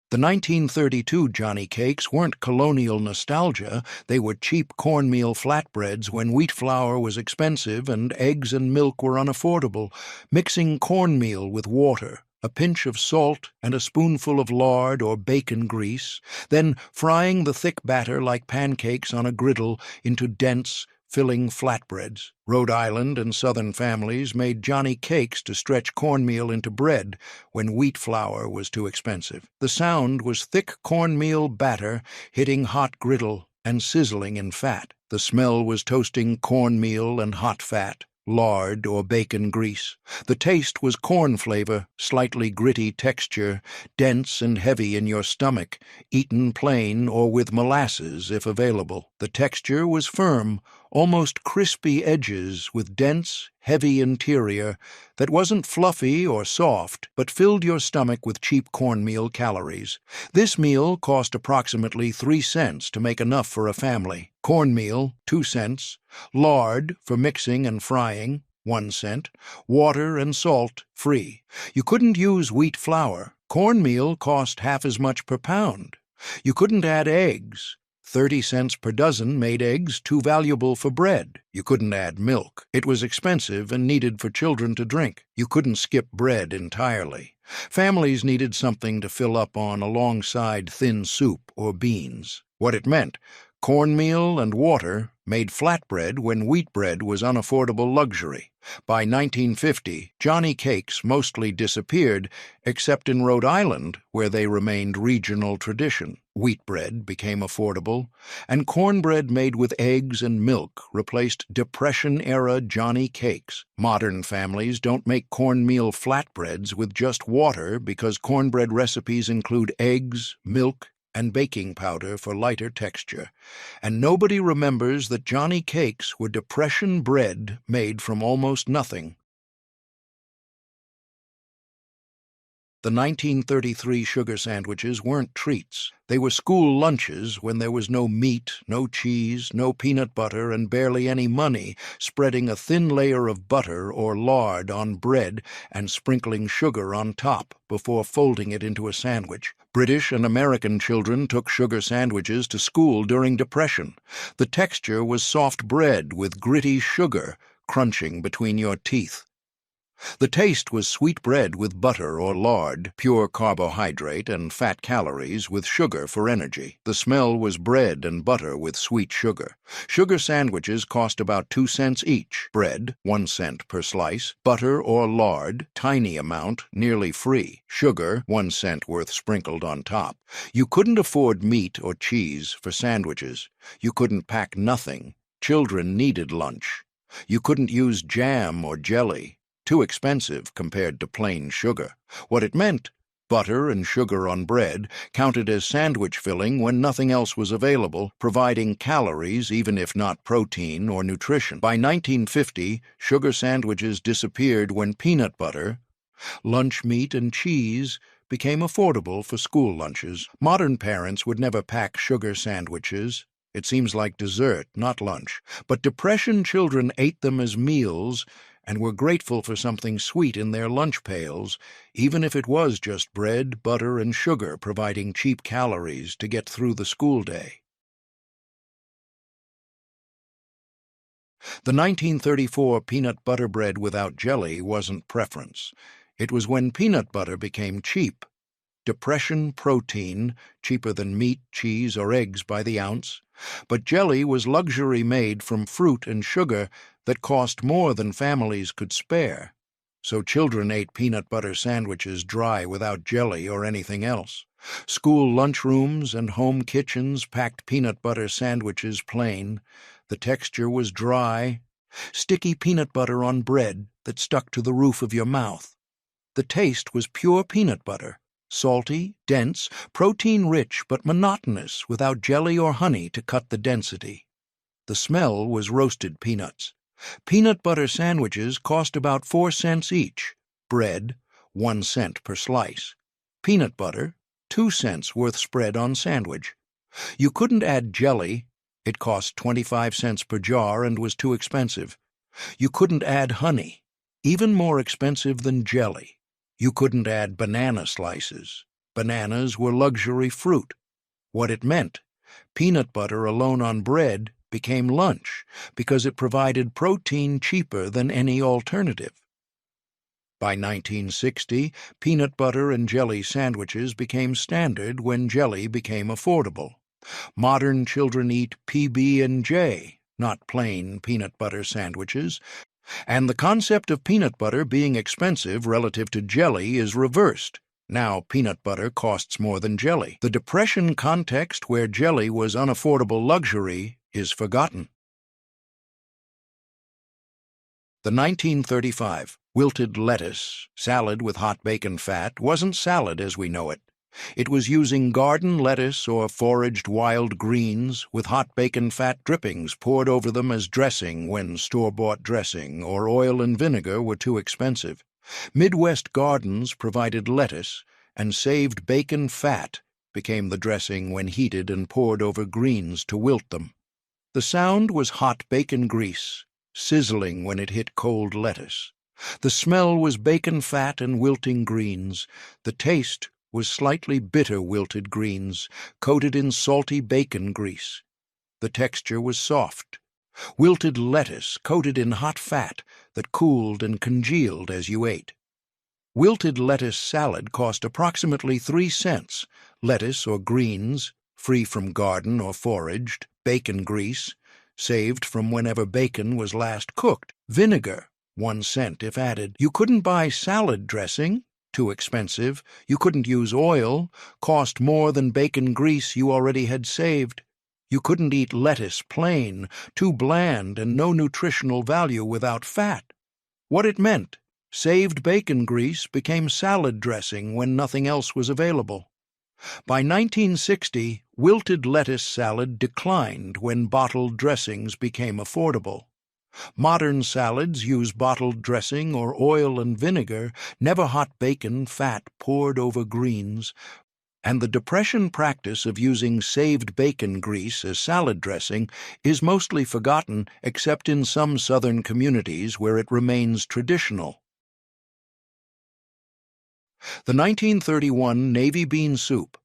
The 1932 Johnny cakes weren't colonial nostalgia. They were cheap cornmeal flatbreads when wheat flour was expensive and eggs and milk were unaffordable. Mixing cornmeal with water, a pinch of salt, and a spoonful of lard or bacon grease, then frying the thick batter like pancakes on a griddle into dense, filling flatbreads. Rhode Island and Southern families made Johnny cakes to stretch cornmeal into bread when wheat flour was too expensive. The sound was thick cornmeal batter hitting hot griddle and sizzling in fat. The smell was toasting cornmeal and hot fat, lard or bacon grease. The taste was corn flavor, slightly gritty texture, dense and heavy in your stomach, eaten plain or with molasses if available. The texture was firm, almost crispy edges with dense, heavy interior that wasn't fluffy or soft, but filled your stomach with cheap cornmeal calories. This meal cost approximately 3 cents to make enough for a family. Cornmeal, 2 cents. Lard, for mixing and frying, 1 cent. Water and salt, free. You couldn't use wheat flour. Cornmeal cost half as much per pound. You couldn't add eggs. 30 cents per dozen made eggs too valuable for bread. You couldn't add milk. It was expensive and needed for children to drink. You couldn't skip bread entirely. Families needed something to fill up on alongside thin soup or beans. What it meant, cornmeal and water made flatbread when wheat bread was unaffordable luxury. By 1950, Johnny cakes mostly disappeared, except in Rhode Island, where they remained regional tradition. Wheat bread became affordable, and cornbread made with eggs and milk replaced Depression-era Johnny cakes. Modern families don't make cornmeal flatbreads with just water because cornbread recipes include eggs, milk, and baking powder for lighter texture, and nobody remembers that Johnny cakes were Depression bread made from almost nothing. The 1933 sugar sandwiches weren't treats. They were school lunches when there was no meat, no cheese, no peanut butter, and barely any money, spreading a thin layer of butter or lard on bread and sprinkling sugar on top before folding it into a sandwich. British and American children took sugar sandwiches to school during Depression. The texture was soft bread with gritty sugar crunching between your teeth. The taste was sweet bread with butter or lard, pure carbohydrate and fat calories with sugar for energy. The smell was bread and butter with sweet sugar. Sugar sandwiches cost about 2 cents each. Bread, 1 cent per slice. Butter or lard, tiny amount, nearly free. Sugar, 1 cent worth sprinkled on top. You couldn't afford meat or cheese for sandwiches. You couldn't pack nothing. Children needed lunch. You couldn't use jam or jelly. Too expensive compared to plain sugar. What it meant, butter and sugar on bread, counted as sandwich filling when nothing else was available, providing calories even if not protein or nutrition. By 1950, sugar sandwiches disappeared when peanut butter, lunch meat, and cheese became affordable for school lunches. Modern parents would never pack sugar sandwiches. It seems like dessert, not lunch. But Depression children ate them as meals and were grateful for something sweet in their lunch pails, even if it was just bread, butter, and sugar providing cheap calories to get through the school day. The 1934 peanut butter bread without jelly wasn't preference. It was when peanut butter became cheap. Depression protein, cheaper than meat, cheese, or eggs by the ounce. But jelly was luxury made from fruit and sugar that cost more than families could spare. So children ate peanut butter sandwiches dry without jelly or anything else. School lunchrooms and home kitchens packed peanut butter sandwiches plain. The texture was dry, sticky peanut butter on bread that stuck to the roof of your mouth. The taste was pure peanut butter. Salty, dense, protein-rich but monotonous without jelly or honey to cut the density. The smell was roasted peanuts. Peanut butter sandwiches cost about 4 cents each. Bread, 1 cent per slice. Peanut butter, 2 cents worth spread on sandwich. You couldn't add jelly. It cost 25 cents per jar and was too expensive. You couldn't add honey, even more expensive than jelly. You couldn't add banana slices. Bananas were luxury fruit. What it meant, peanut butter alone on bread became lunch because it provided protein cheaper than any alternative. By 1960, peanut butter and jelly sandwiches became standard when jelly became affordable. Modern children eat PB&J, not plain peanut butter sandwiches. And the concept of peanut butter being expensive relative to jelly is reversed. Now peanut butter costs more than jelly. The Depression context where jelly was unaffordable luxury is forgotten. The 1935 wilted lettuce, salad with hot bacon fat, wasn't salad as we know it. It was using garden lettuce or foraged wild greens with hot bacon fat drippings poured over them as dressing when store-bought dressing or oil and vinegar were too expensive. Midwest gardens provided lettuce, and saved bacon fat became the dressing when heated and poured over greens to wilt them. The sound was hot bacon grease, sizzling when it hit cold lettuce. The smell was bacon fat and wilting greens. The taste was slightly bitter wilted greens, coated in salty bacon grease. The texture was soft. Wilted lettuce coated in hot fat that cooled and congealed as you ate. Wilted lettuce salad cost approximately 3 cents. Lettuce or greens, free from garden or foraged, bacon grease, saved from whenever bacon was last cooked. Vinegar, 1 cent if added. You couldn't buy salad dressing. Too expensive. You couldn't use oil, cost more than bacon grease you already had saved. You couldn't eat lettuce plain, too bland and no nutritional value without fat. What it meant, saved bacon grease became salad dressing when nothing else was available. By 1960, wilted lettuce salad declined when bottled dressings became affordable. Modern salads use bottled dressing or oil and vinegar, never hot bacon fat poured over greens, and the Depression practice of using saved bacon grease as salad dressing is mostly forgotten except in some southern communities where it remains traditional. The 1931 navy bean soup,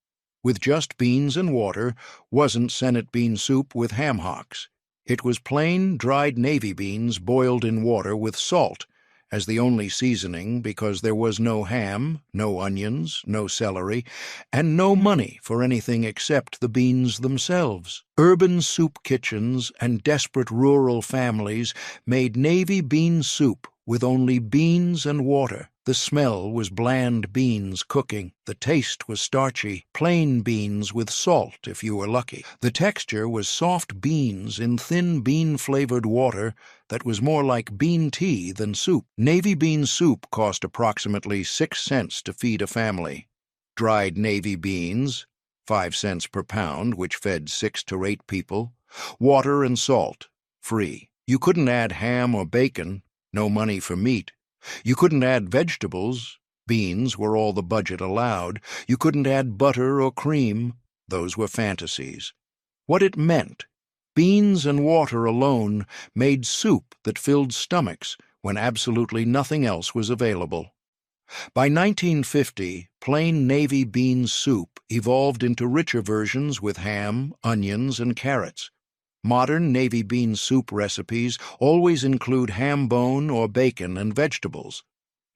with just beans and water, wasn't Senate bean soup with ham hocks. It was plain, dried navy beans boiled in water with salt as the only seasoning because there was no ham, no onions, no celery, and no money for anything except the beans themselves. Urban soup kitchens and desperate rural families made navy bean soup with only beans and water. The smell was bland beans cooking. The taste was starchy, plain beans with salt if you were lucky. The texture was soft beans in thin bean-flavored water that was more like bean tea than soup. Navy bean soup cost approximately 6 cents to feed a family. Dried navy beans, 5 cents per pound, which fed 6 to 8 people. Water and salt, free. You couldn't add ham or bacon, no money for meat. You couldn't add vegetables. Beans were all the budget allowed. You couldn't add butter or cream. Those were fantasies. What it meant, beans and water alone made soup that filled stomachs when absolutely nothing else was available. By 1950, plain navy bean soup evolved into richer versions with ham, onions, and carrots. Modern navy bean soup recipes always include ham bone or bacon and vegetables.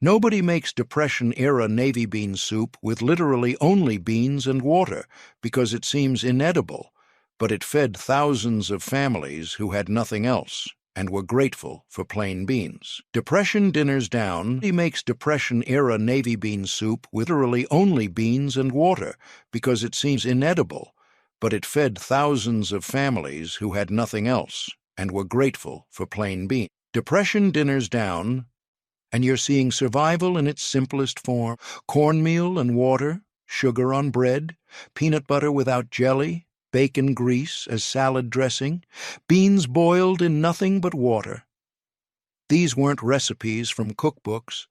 Nobody makes Depression-era navy bean soup with literally only beans and water because it seems inedible, but it fed thousands of families who had nothing else and were grateful for plain beans. Depression dinners down, he makes Depression-era navy bean soup with literally only beans and water because it seems inedible, but it fed thousands of families who had nothing else and were grateful for plain beans. Depression dinners down, and you're seeing survival in its simplest form. Cornmeal and water, sugar on bread, peanut butter without jelly, bacon grease as salad dressing, beans boiled in nothing but water. These weren't recipes from cookbooks.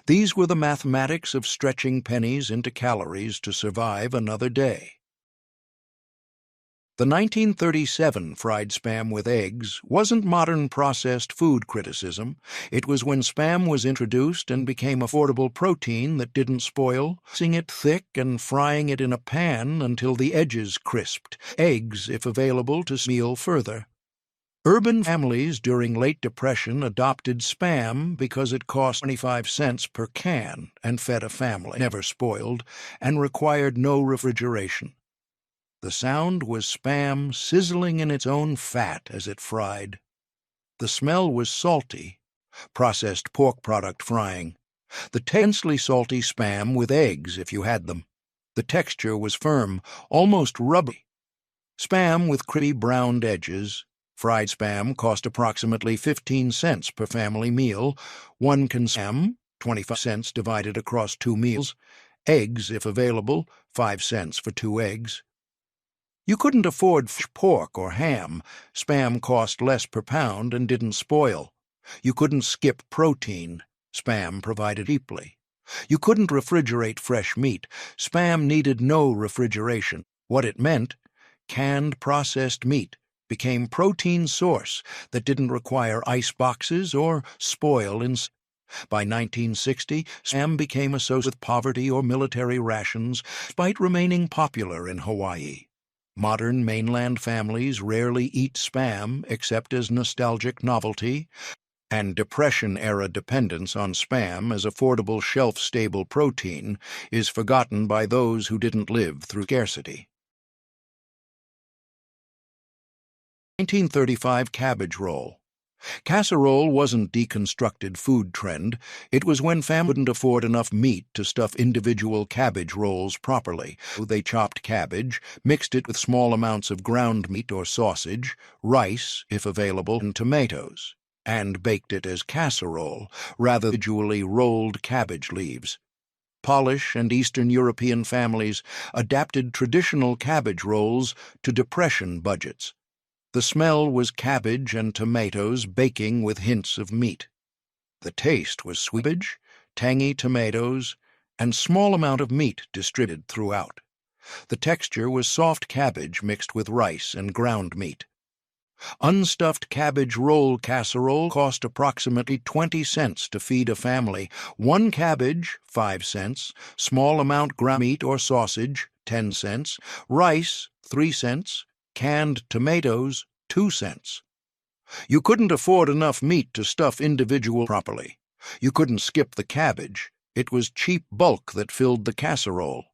These were the mathematics of stretching pennies into calories to survive another day. The 1937 fried Spam with eggs wasn't modern processed food criticism. It was when Spam was introduced and became affordable protein that didn't spoil, mixing it thick and frying it in a pan until the edges crisped. Eggs, if available, to meal further. Urban families during late Depression adopted Spam because it cost 25 cents per can and fed a family, never spoiled, and required no refrigeration. The sound was Spam sizzling in its own fat as it fried. The smell was salty, processed pork product frying. The tensely salty Spam with eggs if you had them. The texture was firm, almost rubbery. Spam with crispy browned edges. Fried Spam cost approximately 15 cents per family meal. One can Spam, 25 cents divided across 2 meals. Eggs, if available, 5 cents for 2 eggs. You couldn't afford pork or ham. Spam cost less per pound and didn't spoil. You couldn't skip protein. Spam provided cheaply. You couldn't refrigerate fresh meat. Spam needed no refrigeration. What it meant, canned processed meat became protein source that didn't require ice boxes or spoil in. By 1960, Spam became associated with poverty or military rations, despite remaining popular in Hawaii. Modern mainland families rarely eat Spam except as nostalgic novelty, and Depression-era dependence on Spam as affordable shelf-stable protein is forgotten by those who didn't live through scarcity. 1935 Cabbage roll. Casserole wasn't deconstructed food trend. It was when families couldn't afford enough meat to stuff individual cabbage rolls properly. They chopped cabbage, mixed it with small amounts of ground meat or sausage, rice, if available, and tomatoes, and baked it as casserole, rather than individually rolled cabbage leaves. Polish and Eastern European families adapted traditional cabbage rolls to Depression budgets. The smell was cabbage and tomatoes baking with hints of meat. The taste was sweet, tangy tomatoes, and small amount of meat distributed throughout. The texture was soft cabbage mixed with rice and ground meat. Unstuffed cabbage roll casserole cost approximately 20 cents to feed a family. One cabbage, 5 cents, small amount ground meat or sausage, 10 cents, rice, 3 cents, canned tomatoes, 2 cents. You couldn't afford enough meat to stuff individual properly. You couldn't skip the cabbage. It was cheap bulk that filled the casserole.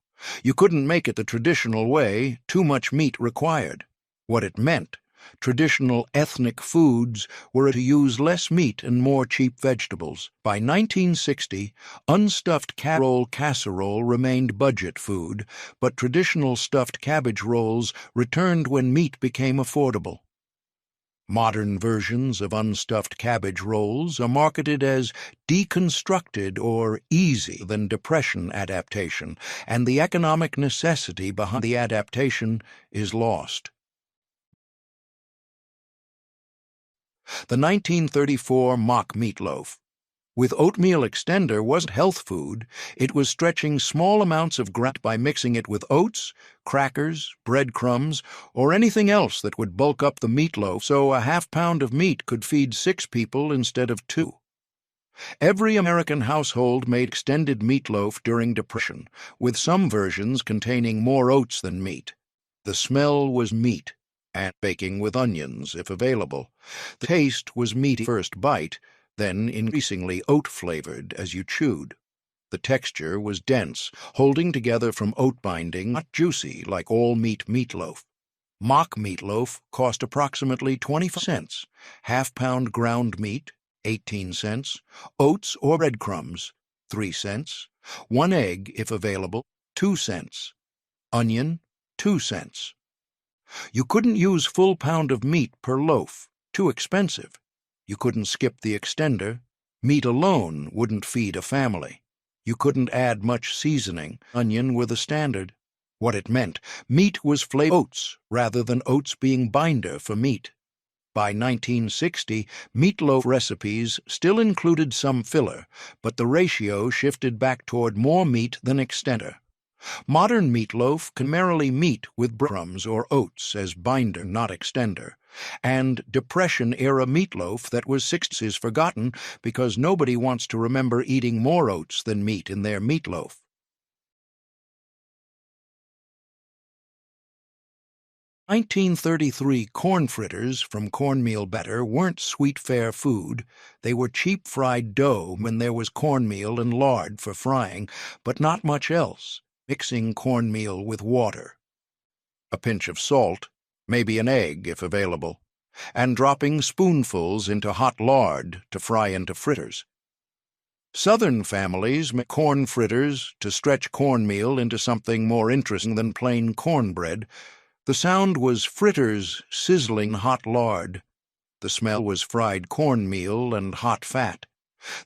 You couldn't make it the traditional way, too much meat required. What it meant, traditional ethnic foods were to use less meat and more cheap vegetables. By 1960, unstuffed casserole remained budget food, but traditional stuffed cabbage rolls returned when meat became affordable. Modern versions of unstuffed cabbage rolls are marketed as deconstructed or easy than Depression adaptation, and the economic necessity behind the adaptation is lost. The 1934 mock meatloaf. With oatmeal extender wasn't health food, it was stretching small amounts of ground by mixing it with oats, crackers, breadcrumbs, or anything else that would bulk up the meatloaf so a half-pound of meat could feed 6 people instead of 2. Every American household made extended meatloaf during Depression, with some versions containing more oats than meat. The smell was meat, and baking with onions if available. The taste was meaty first bite, then increasingly oat-flavored as you chewed. The texture was dense, holding together from oat binding, not juicy like all-meat meatloaf. Mock meatloaf cost approximately 25 cents, half-pound ground meat, 18 cents, oats or breadcrumbs, 3 cents, 1 egg, if available, 2 cents, onion, 2 cents. You couldn't use full pound of meat per loaf, too expensive. You couldn't skip the extender. Meat alone wouldn't feed a family. You couldn't add much seasoning. Onion were the standard. What it meant, meat was flavored oats rather than oats being binder for meat. By 1960, meatloaf recipes still included some filler, but the ratio shifted back toward more meat than extender. Modern meatloaf primarily meat with breadcrumbs or oats as binder, not extender, and Depression-era meatloaf that was 60s is forgotten because nobody wants to remember eating more oats than meat in their meatloaf. In 1933 corn fritters from cornmeal batter weren't sweet fare food. They were cheap fried dough when there was cornmeal and lard for frying, but not much else. Mixing cornmeal with water, a pinch of salt, maybe an egg if available, and dropping spoonfuls into hot lard to fry into fritters. Southern families make corn fritters to stretch cornmeal into something more interesting than plain cornbread. The sound was fritters sizzling hot lard. The smell was fried cornmeal and hot fat.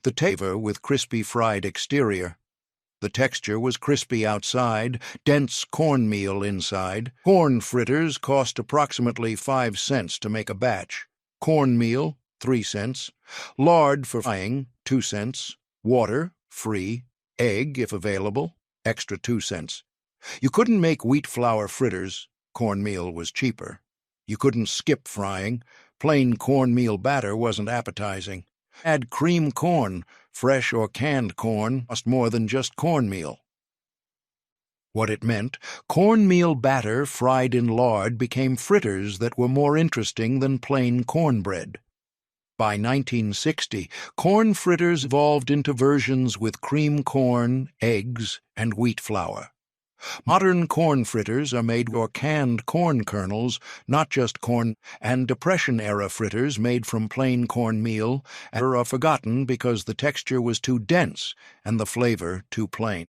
The flavor with crispy fried exterior. The texture was crispy outside, dense cornmeal inside. Corn fritters cost approximately 5 cents to make a batch. Cornmeal, 3 cents. Lard for frying, 2 cents. Water, free. Egg, if available, extra 2 cents. You couldn't make wheat flour fritters. Cornmeal was cheaper. You couldn't skip frying. Plain cornmeal batter wasn't appetizing. Add cream corn. Fresh or canned corn cost more than just cornmeal. What it meant, cornmeal batter fried in lard became fritters that were more interesting than plain cornbread. By 1960, corn fritters evolved into versions with cream corn, eggs, and wheat flour. Modern corn fritters are made with canned corn kernels, not just corn, and Depression-era fritters made from plain cornmeal are forgotten because the texture was too dense and the flavor too plain.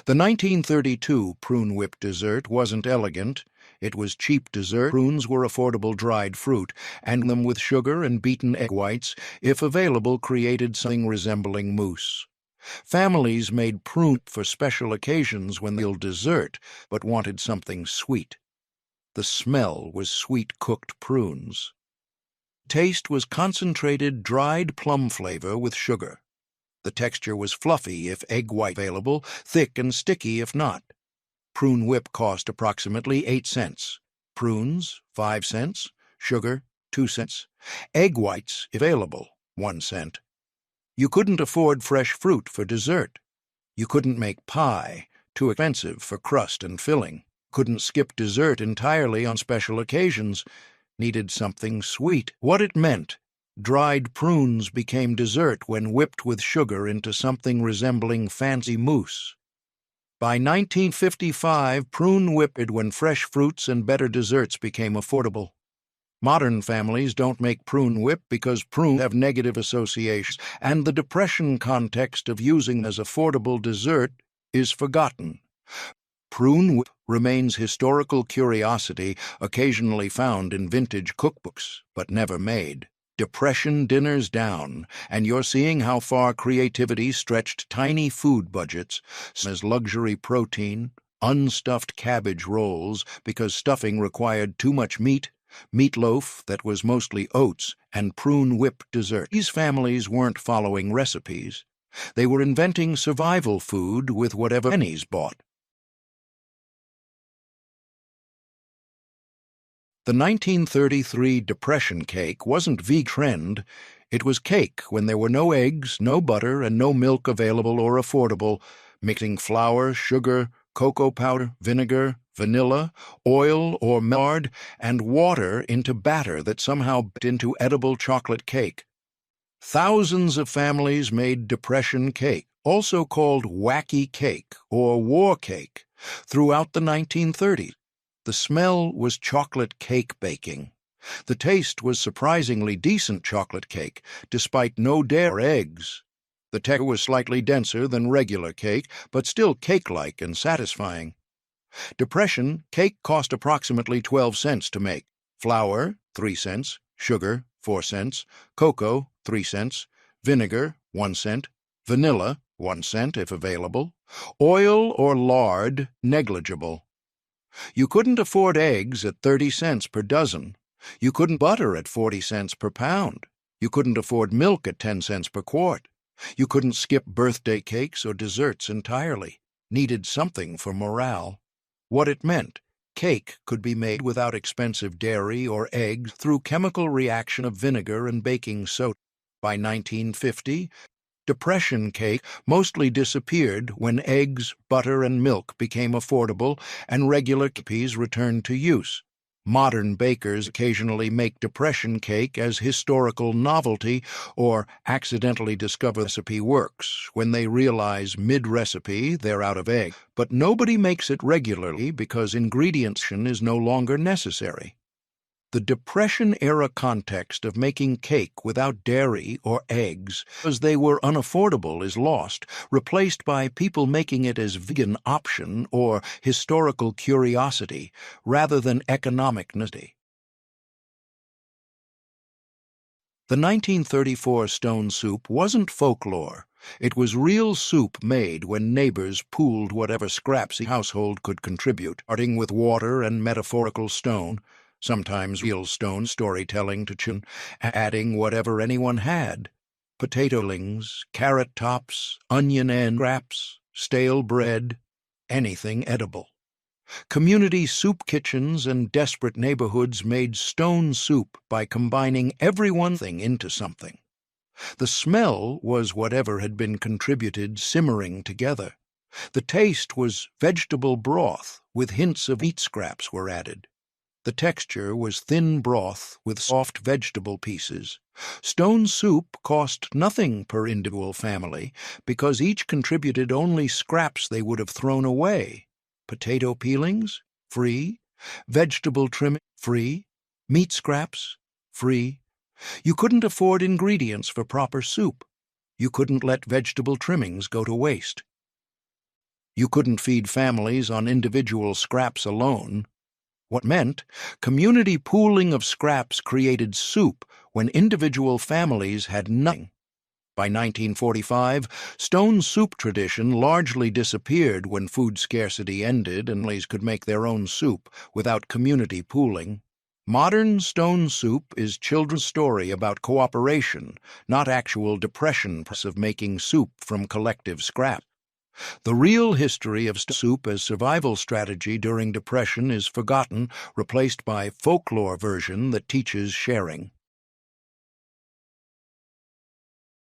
The 1932 Prune whip dessert wasn't elegant. It was cheap dessert. Prunes were affordable dried fruit, and them with sugar and beaten egg whites, if available, created something resembling mousse. Families made prune for special occasions when they had dessert but wanted something sweet. The smell was sweet-cooked prunes. Taste was concentrated dried plum flavor with sugar. The texture was fluffy if egg white available, thick and sticky if not. Prune whip cost approximately 8 cents. Prunes, 5 cents. Sugar, 2 cents. Egg whites, available, 1 cent. You couldn't afford fresh fruit for dessert. You couldn't make pie, too expensive for crust and filling. Couldn't skip dessert entirely on special occasions. Needed something sweet. What it meant: dried prunes became dessert when whipped with sugar into something resembling fancy mousse. By 1955, prune whipped when fresh fruits and better desserts became affordable. Modern families don't make prune whip because prunes have negative associations, and the Depression context of using as affordable dessert is forgotten. Prune whip remains historical curiosity, occasionally found in vintage cookbooks, but never made. Depression dinners down, and you're seeing how far creativity stretched tiny food budgets as luxury protein, unstuffed cabbage rolls because stuffing required too much meat, meatloaf that was mostly oats, and prune whip dessert. These families weren't following recipes. They were inventing survival food with whatever pennies bought. The 1933 Depression cake wasn't vegan trend. It was cake when there were no eggs, no butter, and no milk available or affordable, mixing flour, sugar, cocoa powder, vinegar, vanilla, oil or lard, and water into batter that somehow baked into edible chocolate cake. Thousands of families made Depression cake, also called wacky cake or war cake, throughout the 1930s. The smell was chocolate cake baking. The taste was surprisingly decent chocolate cake, despite no dairy or eggs. The texture was slightly denser than regular cake, but still cake-like and satisfying. Depression cake cost approximately 12 cents to make. Flour, 3 cents. Sugar, 4 cents. Cocoa, 3 cents. Vinegar, 1 cent. Vanilla, 1 cent if available. Oil or lard, negligible. You couldn't afford eggs at 30 cents per dozen. You couldn't butter at 40 cents per pound. You couldn't afford milk at 10 cents per quart. You couldn't skip birthday cakes or desserts entirely. Needed something for morale. What it meant: cake could be made without expensive dairy or eggs through chemical reaction of vinegar and baking soda. By 1950, Depression cake mostly disappeared when eggs, butter, and milk became affordable and regular recipes returned to use. Modern bakers occasionally make Depression cake as historical novelty or accidentally discover the recipe works when they realize mid-recipe they're out of egg. But nobody makes it regularly because ingredient is no longer necessary. The Depression-era context of making cake without dairy or eggs because they were unaffordable is lost, replaced by people making it as vegan option or historical curiosity rather than economic necessity. The 1934 stone soup wasn't folklore. It was real soup made when neighbors pooled whatever scraps each household could contribute, starting with water and metaphorical stone, sometimes real stone storytelling to children, adding whatever anyone had: potato peelings, carrot tops, onion end scraps, stale bread, anything edible. Community soup kitchens and desperate neighborhoods made stone soup by combining every thing into something. The smell was whatever had been contributed simmering together. The taste was vegetable broth with hints of meat scraps were added. The texture was thin broth with soft vegetable pieces. Stone soup cost nothing per individual family because each contributed only scraps they would have thrown away. Potato peelings, free. Vegetable trimming, free. Meat scraps, free. You couldn't afford ingredients for proper soup. You couldn't let vegetable trimmings go to waste. You couldn't feed families on individual scraps alone. What meant community pooling of scraps created soup when individual families had nothing. By 1945, stone soup tradition largely disappeared when food scarcity ended and families could make their own soup without community pooling. Modern stone soup is children's story about cooperation, not actual depression of making soup from collective scrap. The real history of soup as survival strategy during depression is forgotten, replaced by folklore version that teaches sharing.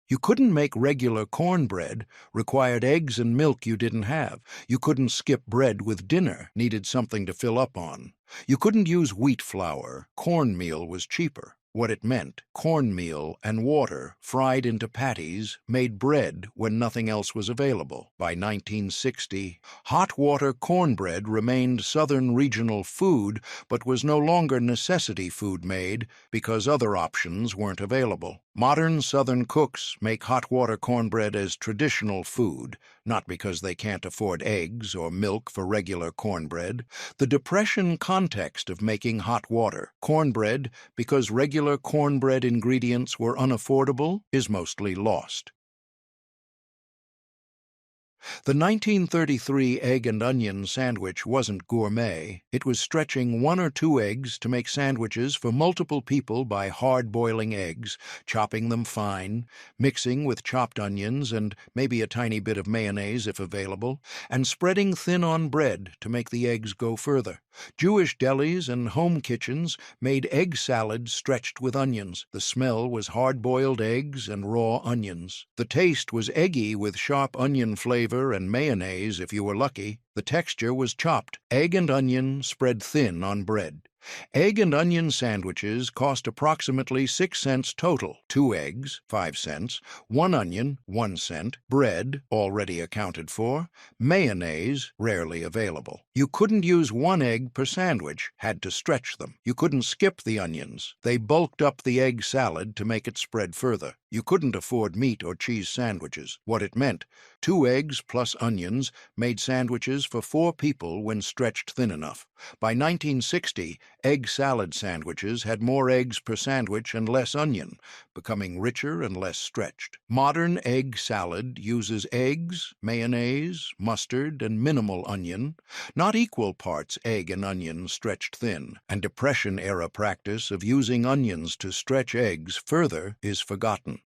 You couldn't make regular cornbread, required eggs and milk you didn't have. You couldn't skip bread with dinner, needed something to fill up on. You couldn't use wheat flour, cornmeal was cheaper. What it meant, cornmeal and water fried into patties made bread when nothing else was available. By 1960, hot water cornbread remained Southern regional food but was no longer necessity food made because other options weren't available. Modern Southern cooks make hot water cornbread as traditional food, not because they can't afford eggs or milk for regular cornbread. The Depression context of making hot water cornbread because regular cornbread ingredients were unaffordable is mostly lost. The 1933 egg and onion sandwich wasn't gourmet. It was stretching 1 or 2 eggs to make sandwiches for multiple people by hard-boiling eggs, chopping them fine, mixing with chopped onions and maybe a tiny bit of mayonnaise if available, and spreading thin on bread to make the eggs go further. Jewish delis and home kitchens made egg salad stretched with onions. The smell was hard-boiled eggs and raw onions. The taste was eggy with sharp onion flavor and mayonnaise if you were lucky. The texture was chopped, egg and onion spread thin on bread. Egg and onion sandwiches cost approximately 6 cents total. 2 eggs, 5 cents, 1 onion, 1 cent, bread, already accounted for, mayonnaise, rarely available. You couldn't use 1 egg per sandwich, had to stretch them. You couldn't skip the onions. They bulked up the egg salad to make it spread further. You couldn't afford meat or cheese sandwiches. What it meant, 2 eggs plus onions made sandwiches for 4 people when stretched thin enough. By 1960, egg salad sandwiches had more eggs per sandwich and less onion, becoming richer and less stretched. Modern egg salad uses eggs, mayonnaise, mustard, and minimal onion, not equal parts egg and onion stretched thin, and Depression-era practice of using onions to stretch eggs further is forgotten.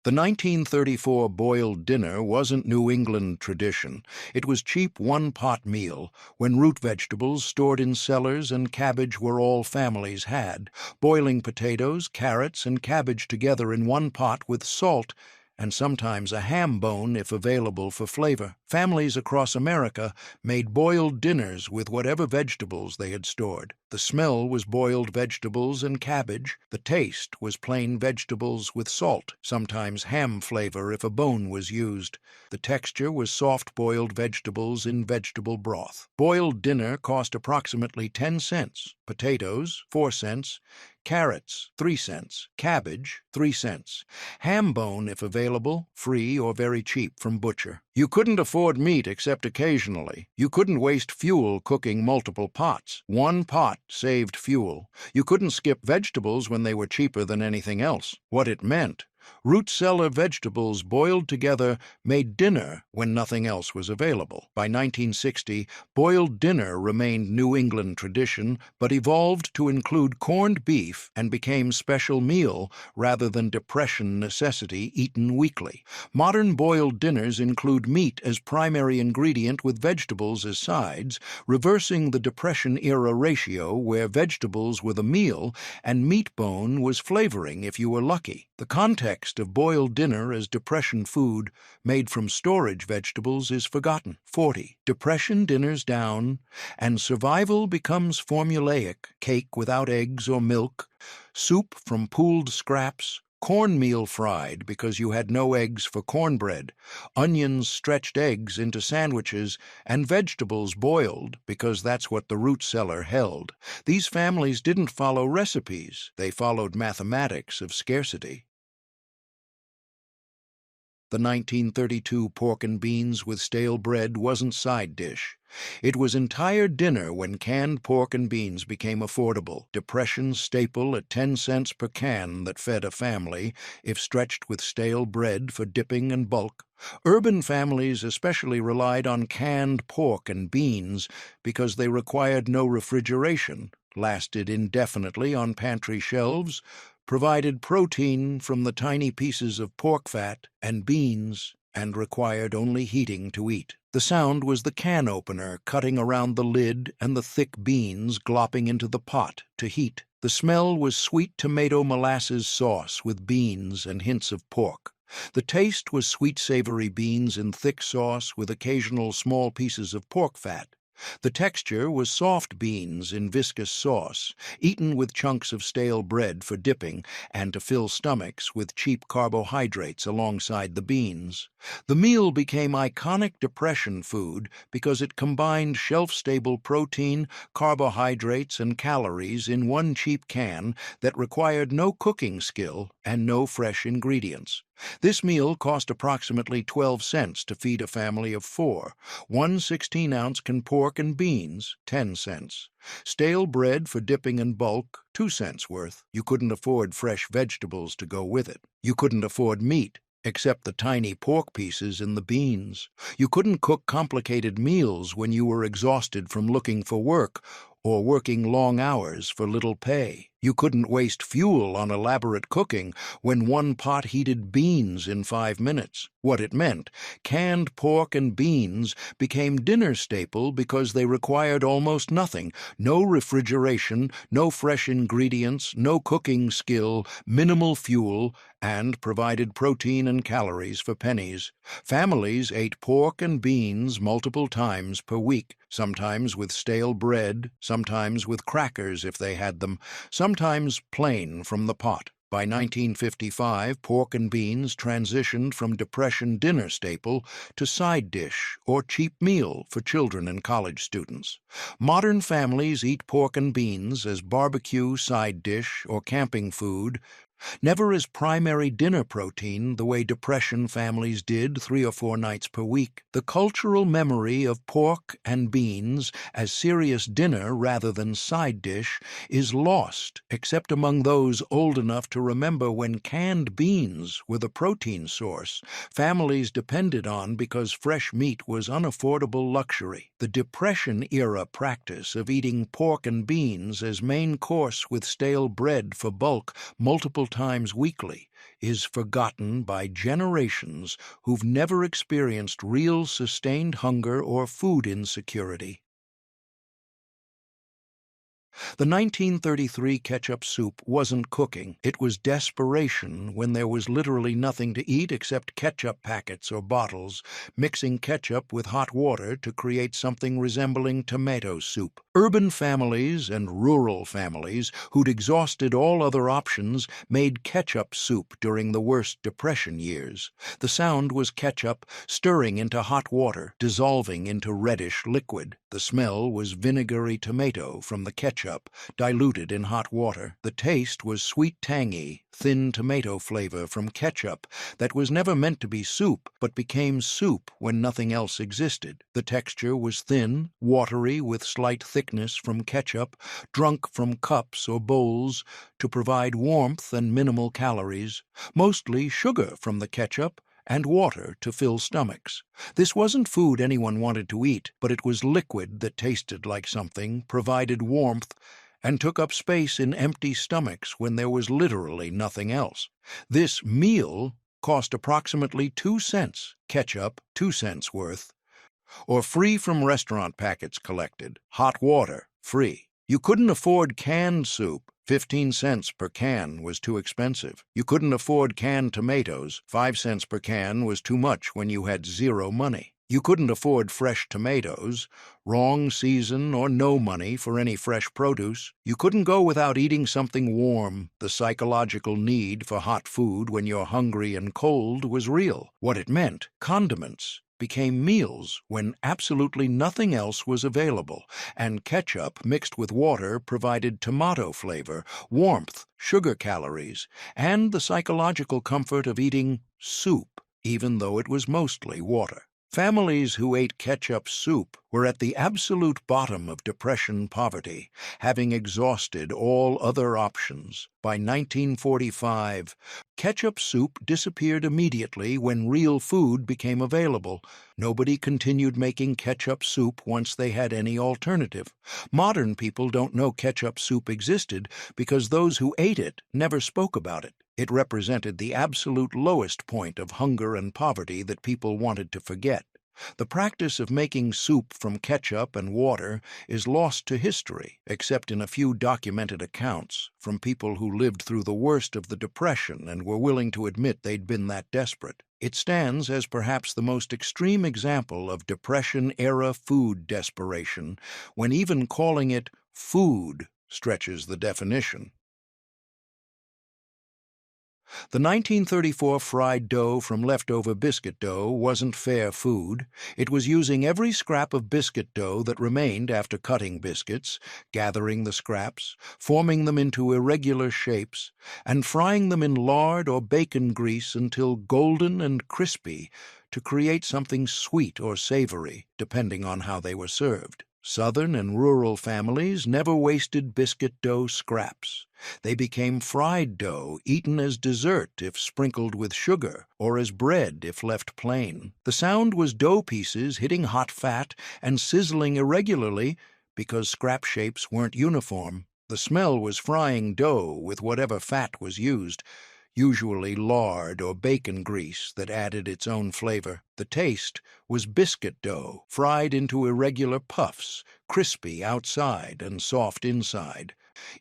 The 1934 boiled dinner wasn't New England tradition. It was cheap one-pot meal, when root vegetables stored in cellars and cabbage were all families had, boiling potatoes, carrots, and cabbage together in one pot with salt and sometimes a ham bone if available for flavor. Families across America made boiled dinners with whatever vegetables they had stored. The smell was boiled vegetables and cabbage. The taste was plain vegetables with salt, sometimes ham flavor if a bone was used. The texture was soft boiled vegetables in vegetable broth. Boiled dinner cost approximately 10 cents. Potatoes, 4 cents. Carrots, 3 cents. Cabbage, 3 cents. Ham bone, if available, free or very cheap from butcher. You couldn't afford meat except occasionally. You couldn't waste fuel cooking multiple pots. 1 pot saved fuel. You couldn't skip vegetables when they were cheaper than anything else. What it meant, root cellar vegetables boiled together made dinner when nothing else was available. By 1960, boiled dinner remained New England tradition, but evolved to include corned beef and became special meal rather than Depression necessity eaten weekly. Modern boiled dinners include meat as primary ingredient with vegetables as sides, reversing the Depression-era ratio where vegetables were the meal and meat bone was flavoring if you were lucky. The context of boiled dinner as Depression food made from storage vegetables is forgotten. 40. Depression dinners down, and survival becomes formulaic: cake without eggs or milk, soup from pooled scraps, cornmeal fried because you had no eggs for cornbread, onions stretched eggs into sandwiches, and vegetables boiled because that's what the root cellar held. These families didn't follow recipes, they followed mathematics of scarcity. The 1932 pork and beans with stale bread wasn't side dish. It was entire dinner when canned pork and beans became affordable, Depression's staple at 10 cents per can that fed a family, if stretched with stale bread for dipping and bulk. Urban families especially relied on canned pork and beans because they required no refrigeration, lasted indefinitely on pantry shelves, provided protein from the tiny pieces of pork fat and beans, and required only heating to eat. The sound was the can opener cutting around the lid and the thick beans glopping into the pot to heat. The smell was sweet tomato molasses sauce with beans and hints of pork. The taste was sweet savory beans in thick sauce with occasional small pieces of pork fat. The texture was soft beans in viscous sauce, eaten with chunks of stale bread for dipping and to fill stomachs with cheap carbohydrates alongside the beans. The meal became iconic Depression food because it combined shelf-stable protein, carbohydrates, and calories in one cheap can that required no cooking skill and no fresh ingredients. This meal cost approximately 12 cents to feed a family of 4. One 16-ounce can pork and beans, 10 cents. Stale bread for dipping and bulk, 2 cents worth. You couldn't afford fresh vegetables to go with it. You couldn't afford meat, except the tiny pork pieces in the beans. You couldn't cook complicated meals when you were exhausted from looking for work or working long hours for little pay. You couldn't waste fuel on elaborate cooking when one pot heated beans in 5 minutes. What it meant, canned pork and beans became dinner staple because they required almost nothing. No refrigeration, no fresh ingredients, no cooking skill, minimal fuel, and provided protein and calories for pennies. Families ate pork and beans multiple times per week, sometimes with stale bread, sometimes with crackers if they had them, sometimes plain from the pot. By 1955, pork and beans transitioned from Depression dinner staple to side dish or cheap meal for children and college students. Modern families eat pork and beans as barbecue, side dish, or camping food, never as primary dinner protein the way Depression families did 3 or 4 nights per week. The cultural memory of pork and beans as serious dinner rather than side dish is lost, except among those old enough to remember when canned beans were the protein source families depended on because fresh meat was unaffordable luxury. The Depression-era practice of eating pork and beans as main course with stale bread for bulk multiple times weekly is forgotten by generations who've never experienced real sustained hunger or food insecurity. The 1933 ketchup soup wasn't cooking. It was desperation when there was literally nothing to eat except ketchup packets or bottles, mixing ketchup with hot water to create something resembling tomato soup. Urban families and rural families who'd exhausted all other options made ketchup soup during the worst Depression years. The sound was ketchup stirring into hot water, dissolving into reddish liquid. The smell was vinegary tomato from the ketchup, diluted in hot water. The taste was sweet-tangy, thin tomato flavor from ketchup that was never meant to be soup, but became soup when nothing else existed. The texture was thin, watery with slight thickness from ketchup, drunk from cups or bowls to provide warmth and minimal calories, mostly sugar from the ketchup, and water to fill stomachs. This wasn't food anyone wanted to eat, but it was liquid that tasted like something, provided warmth, and took up space in empty stomachs when there was literally nothing else. This meal cost approximately 2 cents, ketchup 2 cents worth, or free from restaurant packets collected, hot water free. You couldn't afford canned soup. 15 cents per can was too expensive. You couldn't afford canned tomatoes. 5 cents per can was too much when you had zero money. You couldn't afford fresh tomatoes, wrong season or no money for any fresh produce. You couldn't go without eating something warm. The psychological need for hot food when you're hungry and cold was real. What it meant, condiments, became meals when absolutely nothing else was available, and ketchup mixed with water provided tomato flavor, warmth, sugar calories, and the psychological comfort of eating soup. even though it was mostly water. Families who ate ketchup soup were at the absolute bottom of Depression poverty, having exhausted all other options. By 1945, ketchup soup disappeared immediately when real food became available. Nobody continued making ketchup soup once they had any alternative. Modern people don't know ketchup soup existed because those who ate it never spoke about it. It represented the absolute lowest point of hunger and poverty that people wanted to forget. The practice of making soup from ketchup and water is lost to history, except in a few documented accounts from people who lived through the worst of the Depression and were willing to admit they'd been that desperate. It stands as perhaps the most extreme example of Depression-era food desperation, when even calling it food stretches the definition. The 1934 fried dough from leftover biscuit dough wasn't fair food. It was using every scrap of biscuit dough that remained after cutting biscuits, gathering the scraps, forming them into irregular shapes, and frying them in lard or bacon grease until golden and crispy to create something sweet or savory, depending on how they were served. Southern and rural families never wasted biscuit dough scraps. They became fried dough, eaten as dessert if sprinkled with sugar, or as bread if left plain. The sound was dough pieces hitting hot fat and sizzling irregularly because scrap shapes weren't uniform. The smell was frying dough with whatever fat was used, usually lard or bacon grease that added its own flavor. The taste was biscuit dough, fried into irregular puffs, crispy outside and soft inside.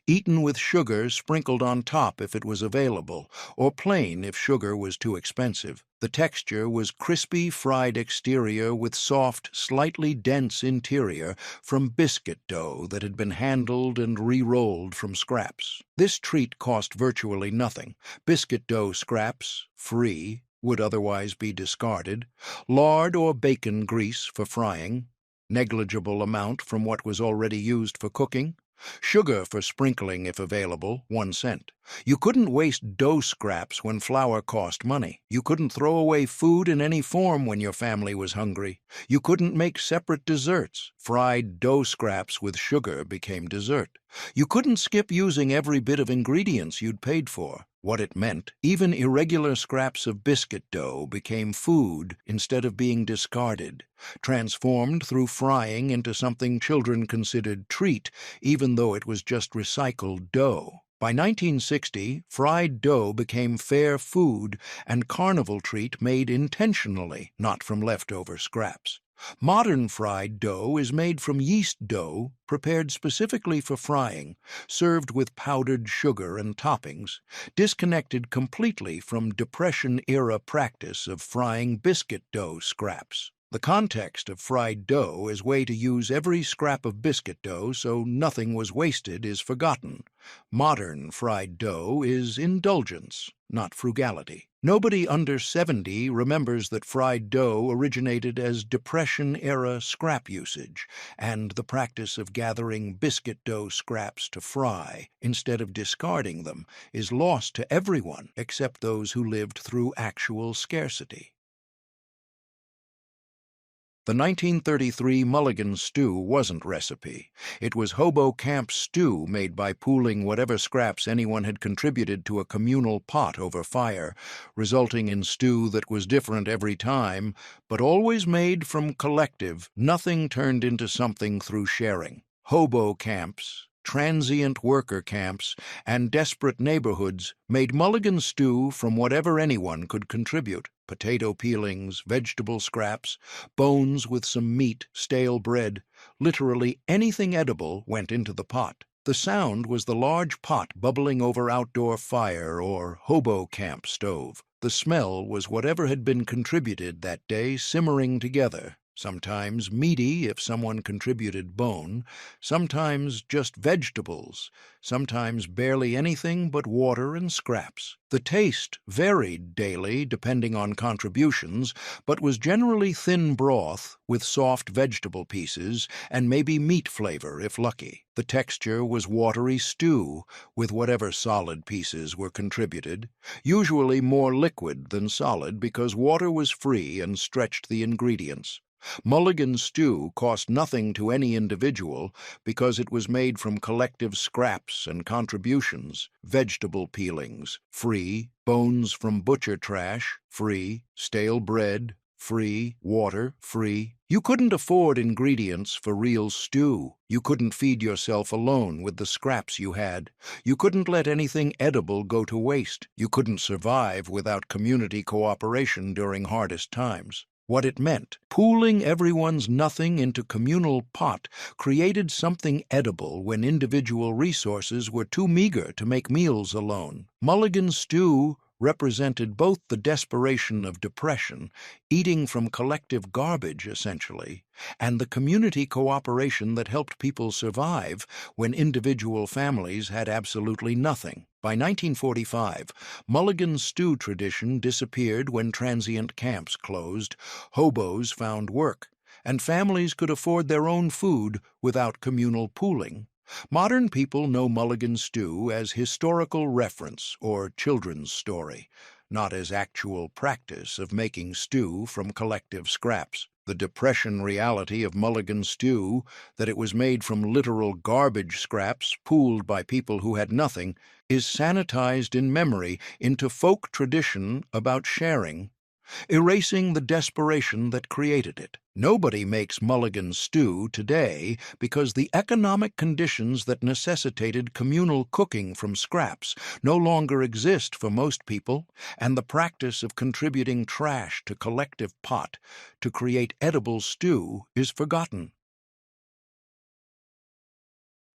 Eaten with sugar sprinkled on top if it was available, or plain if sugar was too expensive. The texture was crispy fried exterior with soft, slightly dense interior from biscuit dough that had been handled and re-rolled from scraps. This treat cost virtually nothing. Biscuit dough scraps, free, would otherwise be discarded. Lard or bacon grease for frying, negligible amount from what was already used for cooking. Sugar for sprinkling if available, 1 cent. You couldn't waste dough scraps when flour cost money. You couldn't throw away food in any form when your family was hungry. You couldn't make separate desserts. Fried dough scraps with sugar became dessert. You couldn't skip using every bit of ingredients you'd paid for. What it meant, even irregular scraps of biscuit dough became food instead of being discarded, transformed through frying into something children considered treat, even though it was just recycled dough. By 1960, fried dough became fair food and carnival treat made intentionally, not from leftover scraps. Modern fried dough is made from yeast dough, prepared specifically for frying, served with powdered sugar and toppings, disconnected completely from Depression-era practice of frying biscuit dough scraps. The context of fried dough as way to use every scrap of biscuit dough so nothing was wasted is forgotten. Modern fried dough is indulgence, not frugality. Nobody under 70 remembers that fried dough originated as Depression-era scrap usage, and the practice of gathering biscuit dough scraps to fry instead of discarding them is lost to everyone except those who lived through actual scarcity. The 1933 Mulligan stew wasn't recipe. It was hobo camp stew made by pooling whatever scraps anyone had contributed to a communal pot over fire, resulting in stew that was different every time, but always made from collective. Nothing turned into something through sharing. Hobo camps, transient worker camps, and desperate neighborhoods made Mulligan stew from whatever anyone could contribute. Potato peelings, vegetable scraps, bones with some meat, stale bread, literally anything edible went into the pot. The sound was the large pot bubbling over outdoor fire or hobo camp stove. The smell was whatever had been contributed that day simmering together. sometimes meaty if someone contributed bone, sometimes just vegetables, sometimes barely anything but water and scraps. The taste varied daily depending on contributions, but was generally thin broth with soft vegetable pieces and maybe meat flavor if lucky. The texture was watery stew with whatever solid pieces were contributed, usually more liquid than solid because water was free and stretched the ingredients. Mulligan stew cost nothing to any individual because it was made from collective scraps and contributions, vegetable peelings, free, bones from butcher trash, free, stale bread, free, water, free. You couldn't afford ingredients for real stew. You couldn't feed yourself alone with the scraps you had. You couldn't let anything edible go to waste. You couldn't survive without community cooperation during hardest times. What it meant, pooling everyone's nothing into communal pot created something edible when individual resources were too meager to make meals alone. Mulligan stew represented both the desperation of depression, eating from collective garbage essentially, and the community cooperation that helped people survive when individual families had absolutely nothing. By 1945, Mulligan's stew tradition disappeared when transient camps closed, hobos found work, and families could afford their own food without communal pooling. Modern people know Mulligan stew as historical reference or children's story, not as actual practice of making stew from collective scraps. The Depression reality of Mulligan stew, that it was made from literal garbage scraps pooled by people who had nothing, is sanitized in memory into folk tradition about sharing, erasing the desperation that created it. Nobody makes Mulligan stew today because the economic conditions that necessitated communal cooking from scraps no longer exist for most people, and the practice of contributing trash to collective pot to create edible stew is forgotten.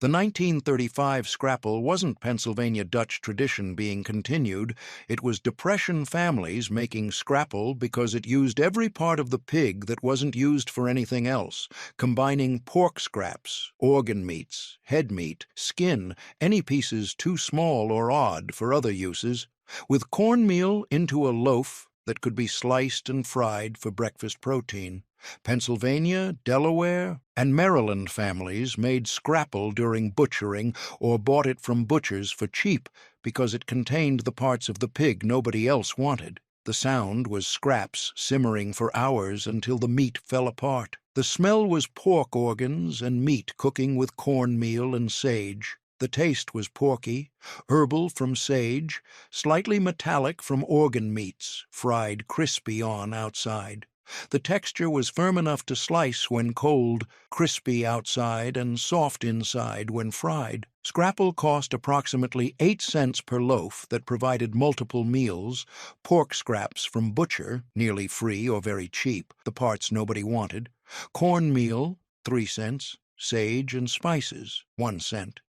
The 1935 Scrapple wasn't Pennsylvania Dutch tradition being continued, it was Depression families making Scrapple because it used every part of the pig that wasn't used for anything else, combining pork scraps, organ meats, head meat, skin, any pieces too small or odd for other uses, with cornmeal into a loaf that could be sliced and fried for breakfast protein. Pennsylvania, Delaware, and Maryland families made Scrapple during butchering or bought it from butchers for cheap because it contained the parts of the pig nobody else wanted. The sound was scraps simmering for hours until the meat fell apart. The smell was pork organs and meat cooking with cornmeal and sage. The taste was porky, herbal from sage, slightly metallic from organ meats, fried crispy on outside. The texture was firm enough to slice when cold, crispy outside and soft inside when fried. Scrapple cost approximately 8 cents per loaf that provided multiple meals, pork scraps from butcher, nearly free or very cheap, the parts nobody wanted, cornmeal, 3 cents, sage and spices, 1 cent.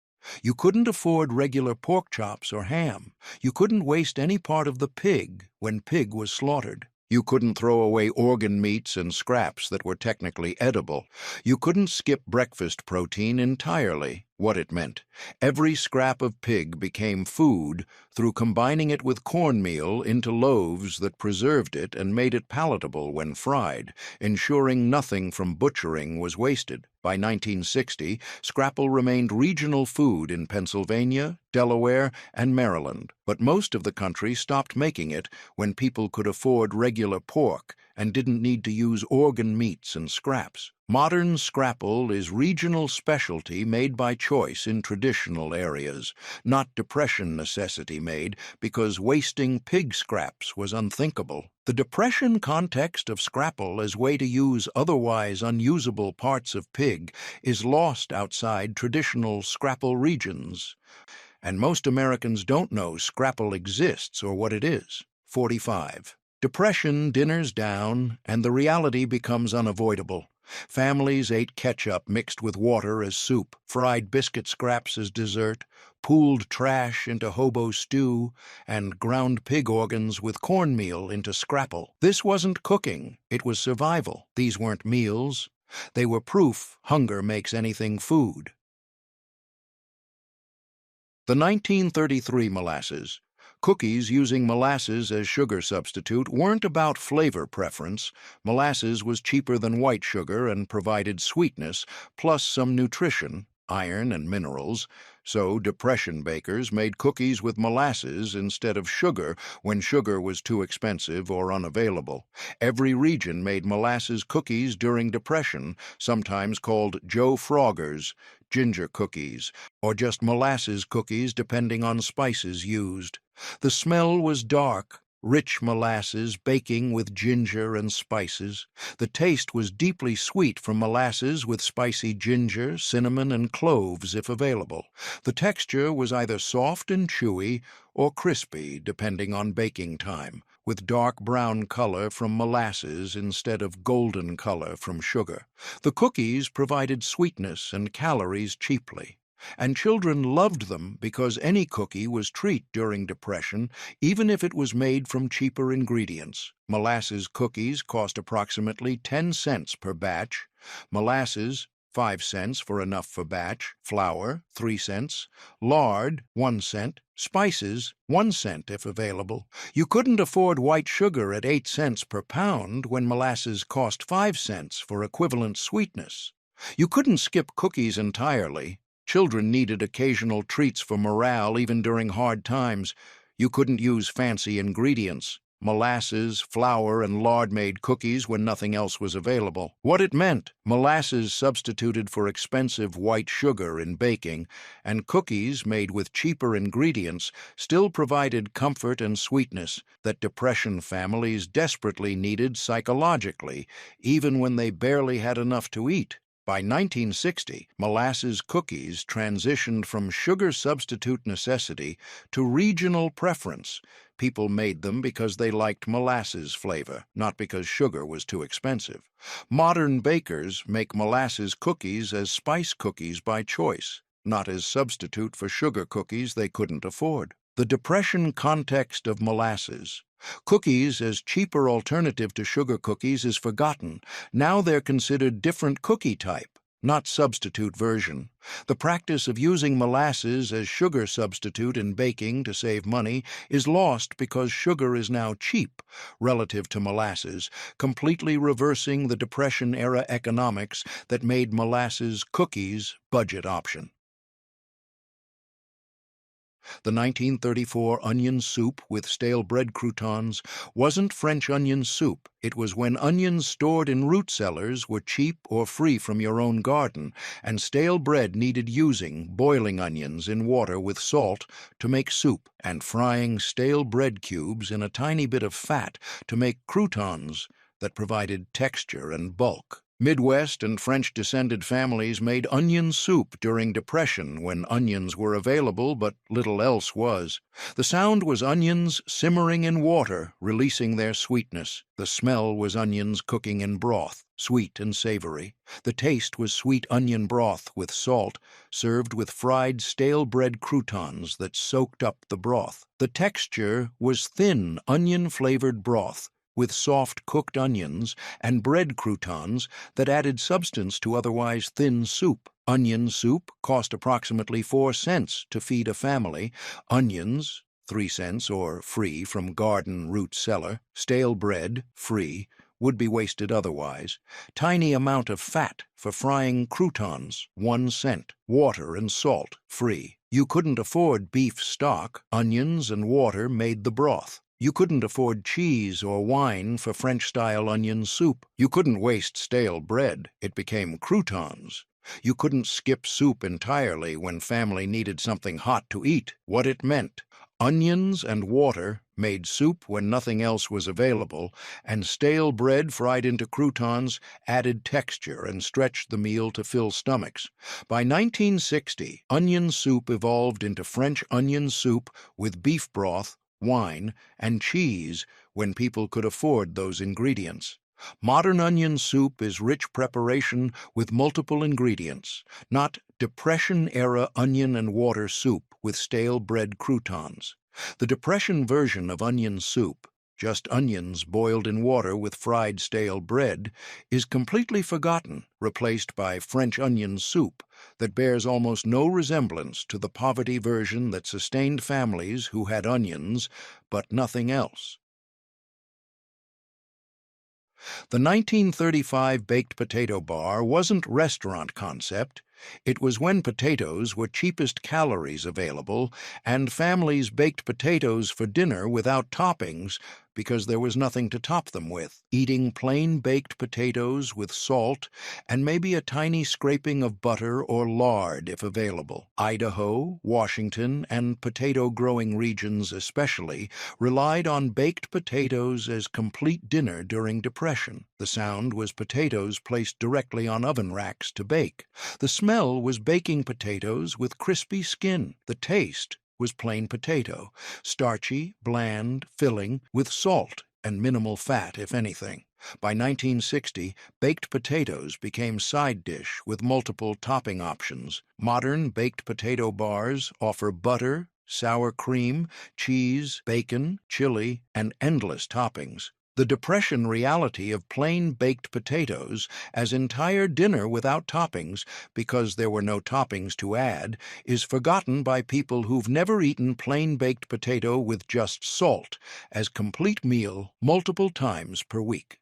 You couldn't afford regular pork chops or ham. You couldn't waste any part of the pig when pig was slaughtered. You couldn't throw away organ meats and scraps that were technically edible. You couldn't skip breakfast protein entirely. What it meant, every scrap of pig became food through combining it with cornmeal into loaves that preserved it and made it palatable when fried, ensuring nothing from butchering was wasted. By 1960, Scrapple remained regional food in Pennsylvania, Delaware, and Maryland, but most of the country stopped making it when people could afford regular pork and didn't need to use organ meats and scraps. Modern Scrapple is regional specialty made by choice in traditional areas, not Depression necessity made because wasting pig scraps was unthinkable. The Depression context of Scrapple as way to use otherwise unusable parts of pig is lost outside traditional Scrapple regions, and most Americans don't know Scrapple exists or what it is. 45. Depression dinners down, and the reality becomes unavoidable. Families ate ketchup mixed with water as soup, fried biscuit scraps as dessert, pooled trash into hobo stew, and ground pig organs with cornmeal into scrapple. This wasn't cooking, it was survival. These weren't meals. They were proof hunger makes anything food. The 1933 molasses. Cookies using molasses as sugar substitute weren't about flavor preference. Molasses was cheaper than white sugar and provided sweetness, plus some nutrition, iron and minerals. So depression bakers made cookies with molasses instead of sugar when sugar was too expensive or unavailable. Every region made molasses cookies during Depression, sometimes called Joe Frogger's, ginger cookies, or just molasses cookies depending on spices used. The smell was dark, rich molasses baking with ginger and spices. The taste was deeply sweet from molasses with spicy ginger, cinnamon, and cloves if available. The texture was either soft and chewy or crispy depending on baking time, with dark brown color from molasses instead of golden color from sugar. The cookies provided sweetness and calories cheaply. And children loved them because any cookie was treat during Depression, even if it was made from cheaper ingredients. Molasses cookies cost approximately 10 cents per batch. Molasses, 5 cents for enough for batch. Flour, 3 cents. Lard, 1 cent. Spices, 1 cent if available. You couldn't afford white sugar at 8 cents per pound when molasses cost 5 cents for equivalent sweetness. You couldn't skip cookies entirely. Children needed occasional treats for morale even during hard times. You couldn't use fancy ingredients, molasses, flour, and lard-made cookies when nothing else was available. What it meant, molasses substituted for expensive white sugar in baking, and cookies made with cheaper ingredients still provided comfort and sweetness that Depression families desperately needed psychologically, even when they barely had enough to eat. By 1960, molasses cookies transitioned from sugar substitute necessity to regional preference. People made them because they liked molasses flavor, not because sugar was too expensive. Modern bakers make molasses cookies as spice cookies by choice, not as substitute for sugar cookies they couldn't afford. The Depression context of molasses. Cookies as cheaper alternative to sugar cookies is forgotten. Now they're considered different cookie type, not substitute version. The practice of using molasses as sugar substitute in baking to save money is lost because sugar is now cheap relative to molasses, completely reversing the Depression-era economics that made molasses cookies budget option. The 1934 onion soup with stale bread croutons wasn't French onion soup. It was when onions stored in root cellars were cheap or free from your own garden, and stale bread needed using boiling onions in water with salt to make soup, and frying stale bread cubes in a tiny bit of fat to make croutons that provided texture and bulk. Midwest and French-descended families made onion soup during Depression when onions were available but little else was. The sound was onions simmering in water, releasing their sweetness. The smell was onions cooking in broth, sweet and savory. The taste was sweet onion broth with salt, served with fried stale bread croutons that soaked up the broth. The texture was thin onion-flavored broth, with soft cooked onions and bread croutons that added substance to otherwise thin soup. Onion soup cost approximately 4 cents to feed a family. Onions, 3 cents or free from garden root cellar. Stale bread, free, would be wasted otherwise. Tiny amount of fat for frying croutons, 1 cent. Water and salt, free. You couldn't afford beef stock. Onions and water made the broth. You couldn't afford cheese or wine for French-style onion soup. You couldn't waste stale bread. It became croutons. You couldn't skip soup entirely when family needed something hot to eat. What it meant. Onions and water made soup when nothing else was available, and stale bread fried into croutons added texture and stretched the meal to fill stomachs. By 1960, onion soup evolved into French onion soup with beef broth, wine, and cheese when people could afford those ingredients. Modern onion soup is rich preparation with multiple ingredients, not Depression-era onion and water soup with stale bread croutons. The Depression version of onion soup, just onions boiled in water with fried stale bread, is completely forgotten, replaced by French onion soup that bears almost no resemblance to the poverty version that sustained families who had onions, but nothing else. The 1935 baked potato bar wasn't restaurant concept. It was when potatoes were cheapest calories available, and families baked potatoes for dinner without toppings because there was nothing to top them with, eating plain baked potatoes with salt and maybe a tiny scraping of butter or lard if available. Idaho, Washington, and potato-growing regions especially relied on baked potatoes as complete dinner during Depression. The sound was potatoes placed directly on oven racks to bake. The smell was baking potatoes with crispy skin. The taste was plain potato, starchy, bland, filling, with salt and minimal fat, if anything. By 1960, baked potatoes became side dish with multiple topping options. Modern baked potato bars offer butter, sour cream, cheese, bacon, chili, and endless toppings. The Depression reality of plain baked potatoes as entire dinner without toppings, because there were no toppings to add, is forgotten by people who've never eaten plain baked potato with just salt as complete meal multiple times per week.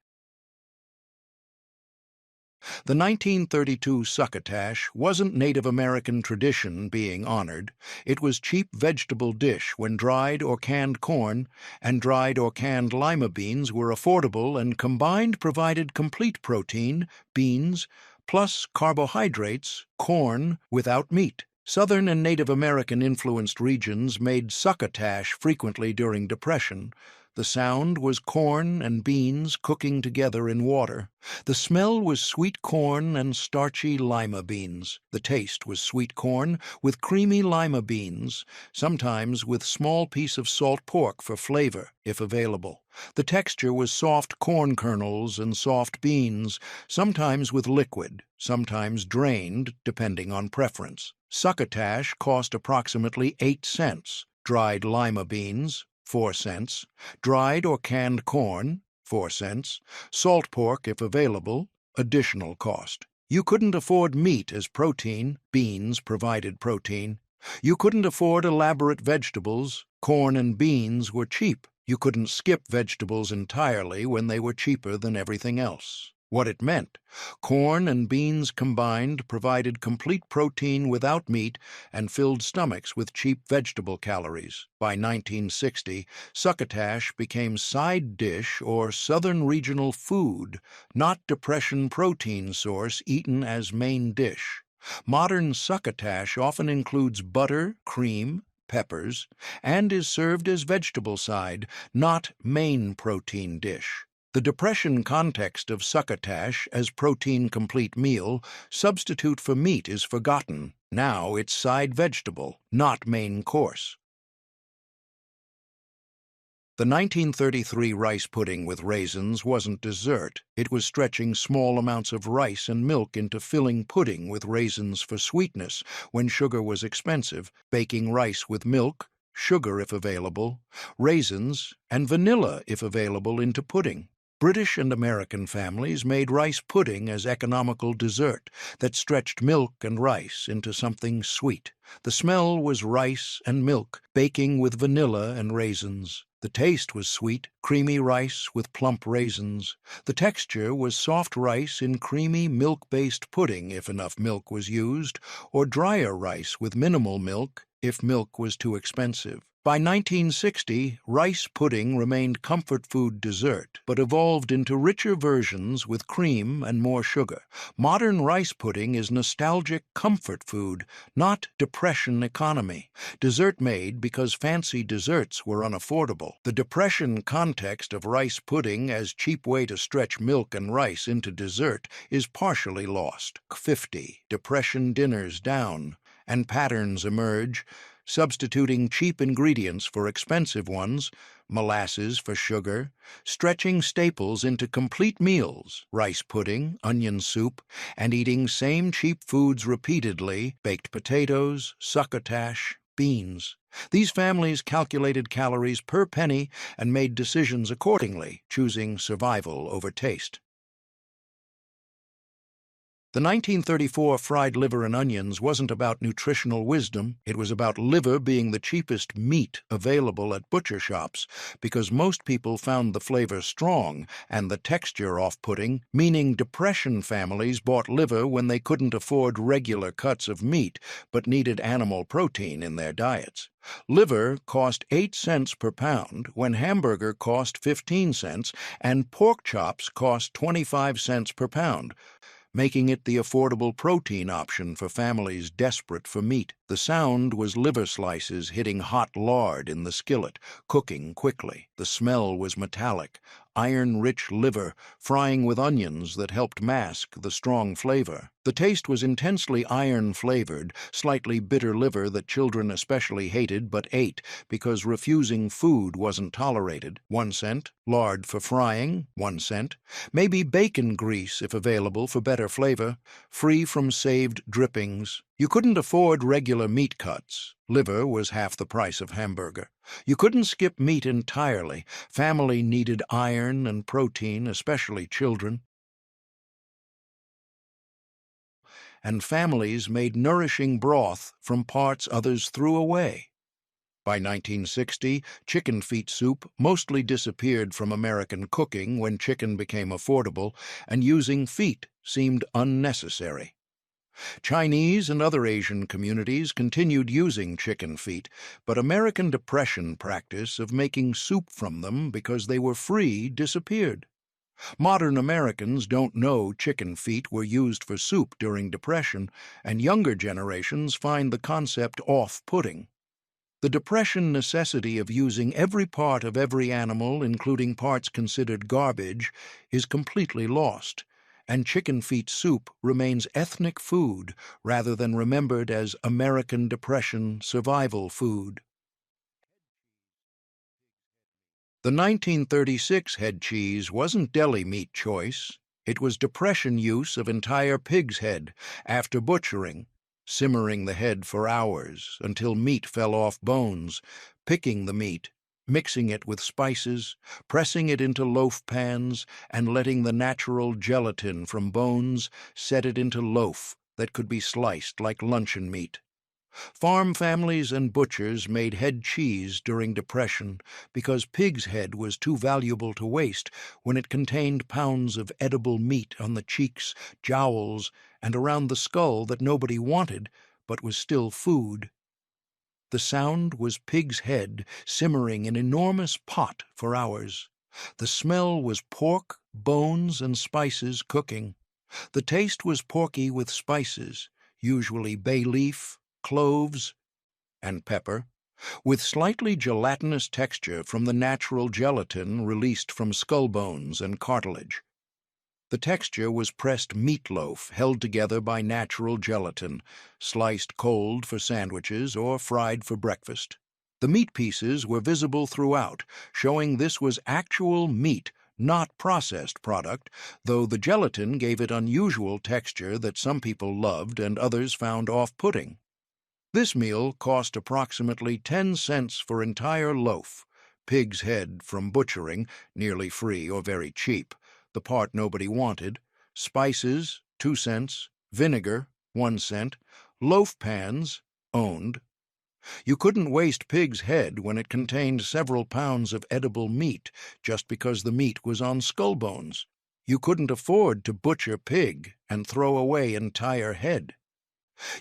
The 1932 succotash wasn't Native American tradition being honored. It was cheap vegetable dish when dried or canned corn and dried or canned lima beans were affordable and combined provided complete protein, beans, plus carbohydrates, corn, without meat. Southern and Native American-influenced regions made succotash frequently during Depression. The sound was corn and beans cooking together in water. The smell was sweet corn and starchy lima beans. The taste was sweet corn with creamy lima beans, sometimes with small piece of salt pork for flavor, if available. The texture was soft corn kernels and soft beans, sometimes with liquid, sometimes drained, depending on preference. Succotash cost approximately 8 cents. Dried lima beans, 4 cents, dried or canned corn, 4 cents, salt pork if available, additional cost. You couldn't afford meat as protein, beans provided protein. You couldn't afford elaborate vegetables, corn and beans were cheap. You couldn't skip vegetables entirely when they were cheaper than everything else. What it meant: corn and beans combined provided complete protein without meat and filled stomachs with cheap vegetable calories. By 1960, succotash became side dish or southern regional food, not Depression protein source eaten as main dish. Modern succotash often includes butter, cream, peppers, and is served as vegetable side, not main protein dish. The Depression context of succotash as protein complete meal, substitute for meat, is forgotten. Now it's side vegetable, not main course. The 1933 rice pudding with raisins wasn't dessert. It was stretching small amounts of rice and milk into filling pudding with raisins for sweetness when sugar was expensive, baking rice with milk, sugar if available, raisins, and vanilla if available into pudding. British and American families made rice pudding as economical dessert that stretched milk and rice into something sweet. The smell was rice and milk, baking with vanilla and raisins. The taste was sweet, creamy rice with plump raisins. The texture was soft rice in creamy milk-based pudding if enough milk was used, or drier rice with minimal milk if milk was too expensive. By 1960, rice pudding remained comfort food dessert, but evolved into richer versions with cream and more sugar. Modern rice pudding is nostalgic comfort food, not Depression economy. Dessert made because fancy desserts were unaffordable. The Depression context of rice pudding as cheap way to stretch milk and rice into dessert is partially lost. 50. Depression dinners down, and patterns emerge, substituting cheap ingredients for expensive ones, molasses for sugar, stretching staples into complete meals, rice pudding, onion soup, and eating same cheap foods repeatedly, baked potatoes, succotash, beans. These families calculated calories per penny and made decisions accordingly, choosing survival over taste. The 1934 fried liver and onions wasn't about nutritional wisdom. It was about liver being the cheapest meat available at butcher shops because most people found the flavor strong and the texture off-putting, meaning Depression families bought liver when they couldn't afford regular cuts of meat but needed animal protein in their diets. Liver cost 8 cents per pound when hamburger cost 15 cents and pork chops cost 25 cents per pound, making it the affordable protein option for families desperate for meat. The sound was liver slices hitting hot lard in the skillet, cooking quickly. The smell was metallic, iron-rich liver frying with onions that helped mask the strong flavor. The taste was intensely iron-flavored, slightly bitter liver that children especially hated but ate because refusing food wasn't tolerated. 1 cent. Lard for frying, 1 cent. Maybe bacon grease if available for better flavor, free from saved drippings. You couldn't afford regular meat cuts. Liver was half the price of hamburger. You couldn't skip meat entirely. Family needed iron and protein, especially children. And families made nourishing broth from parts others threw away. By 1960, chicken feet soup mostly disappeared from American cooking when chicken became affordable, and using feet seemed unnecessary. Chinese and other Asian communities continued using chicken feet, but American Depression practice of making soup from them because they were free disappeared. Modern Americans don't know chicken feet were used for soup during Depression, and younger generations find the concept off-putting. The Depression necessity of using every part of every animal, including parts considered garbage, is completely lost, and chicken feet soup remains ethnic food rather than remembered as American Depression survival food. The 1936 head cheese wasn't deli meat choice. It was Depression use of entire pig's head after butchering, simmering the head for hours until meat fell off bones, picking the meat, mixing it with spices, pressing it into loaf pans, and letting the natural gelatin from bones set it into loaf that could be sliced like luncheon meat. Farm families and butchers made head cheese during Depression because pig's head was too valuable to waste when it contained pounds of edible meat on the cheeks, jowls, and around the skull that nobody wanted but was still food. The sound was pig's head simmering in enormous pot for hours. The smell was pork, bones, and spices cooking. The taste was porky with spices, usually bay leaf, cloves, and pepper, with slightly gelatinous texture from the natural gelatin released from skull bones and cartilage. The texture was pressed meatloaf held together by natural gelatin, sliced cold for sandwiches or fried for breakfast. The meat pieces were visible throughout, showing this was actual meat, not processed product, though the gelatin gave it unusual texture that some people loved and others found off-putting. This meal cost approximately 10 cents for entire loaf, pig's head from butchering, nearly free or very cheap, the part nobody wanted, spices, 2 cents, vinegar, 1 cent, loaf pans, owned. You couldn't waste pig's head when it contained several pounds of edible meat just because the meat was on skull bones. You couldn't afford to butcher pig and throw away entire head.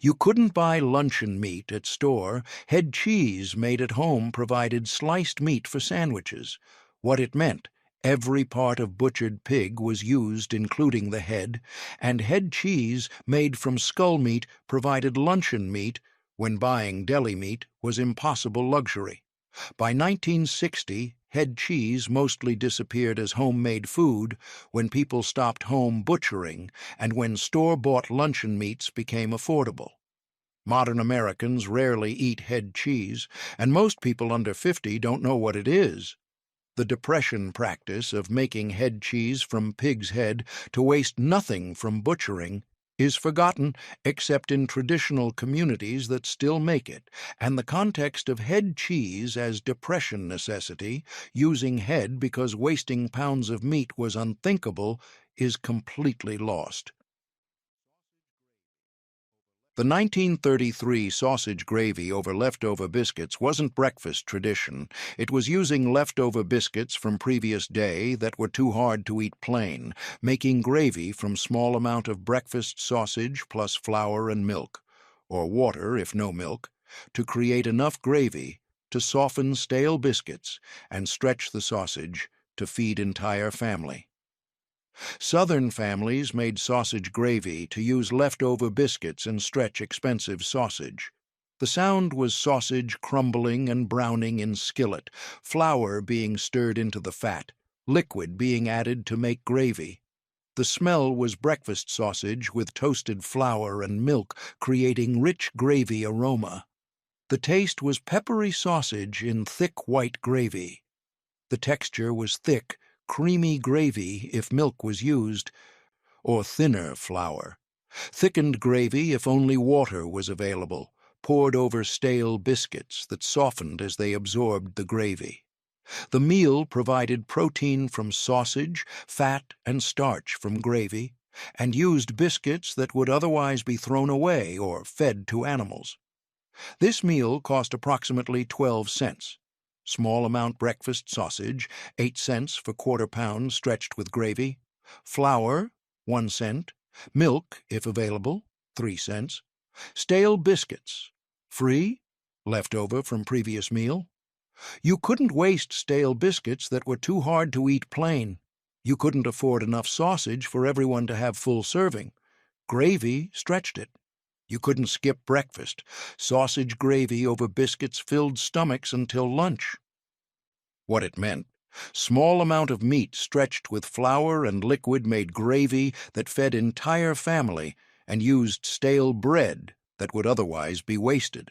You couldn't buy luncheon meat at store. Head cheese made at home provided sliced meat for sandwiches. What it meant, every part of butchered pig was used, including the head, and head cheese made from skull meat provided luncheon meat when buying deli meat was impossible luxury. By 1960, head cheese mostly disappeared as homemade food when people stopped home butchering and when store-bought luncheon meats became affordable. Modern Americans rarely eat head cheese, and most people under 50 don't know what it is. The Depression practice of making head cheese from pig's head to waste nothing from butchering is forgotten except in traditional communities that still make it, and the context of head cheese as Depression necessity, using head because wasting pounds of meat was unthinkable, is completely lost. The 1933 sausage gravy over leftover biscuits wasn't breakfast tradition. It was using leftover biscuits from previous day that were too hard to eat plain, making gravy from small amount of breakfast sausage plus flour and milk, or water if no milk, to create enough gravy to soften stale biscuits and stretch the sausage to feed entire family. Southern families made sausage gravy to use leftover biscuits and stretch expensive sausage. The sound was sausage crumbling and browning in skillet, flour being stirred into the fat, liquid being added to make gravy. The smell was breakfast sausage with toasted flour and milk, creating rich gravy aroma. The taste was peppery sausage in thick white gravy. The texture was thick, creamy gravy if milk was used, or thinner flour. Thickened gravy if only water was available, poured over stale biscuits that softened as they absorbed the gravy. The meal provided protein from sausage, fat and starch from gravy, and used biscuits that would otherwise be thrown away or fed to animals. This meal cost approximately 12 cents. Small amount breakfast sausage, 8 cents for quarter-pound stretched with gravy. Flour, 1 cent. Milk, if available, 3 cents. Stale biscuits, free, leftover from previous meal. You couldn't waste stale biscuits that were too hard to eat plain. You couldn't afford enough sausage for everyone to have full serving. Gravy stretched it. You couldn't skip breakfast. Sausage gravy over biscuits filled stomachs until lunch. What it meant: small amount of meat stretched with flour and liquid made gravy that fed entire family and used stale bread that would otherwise be wasted.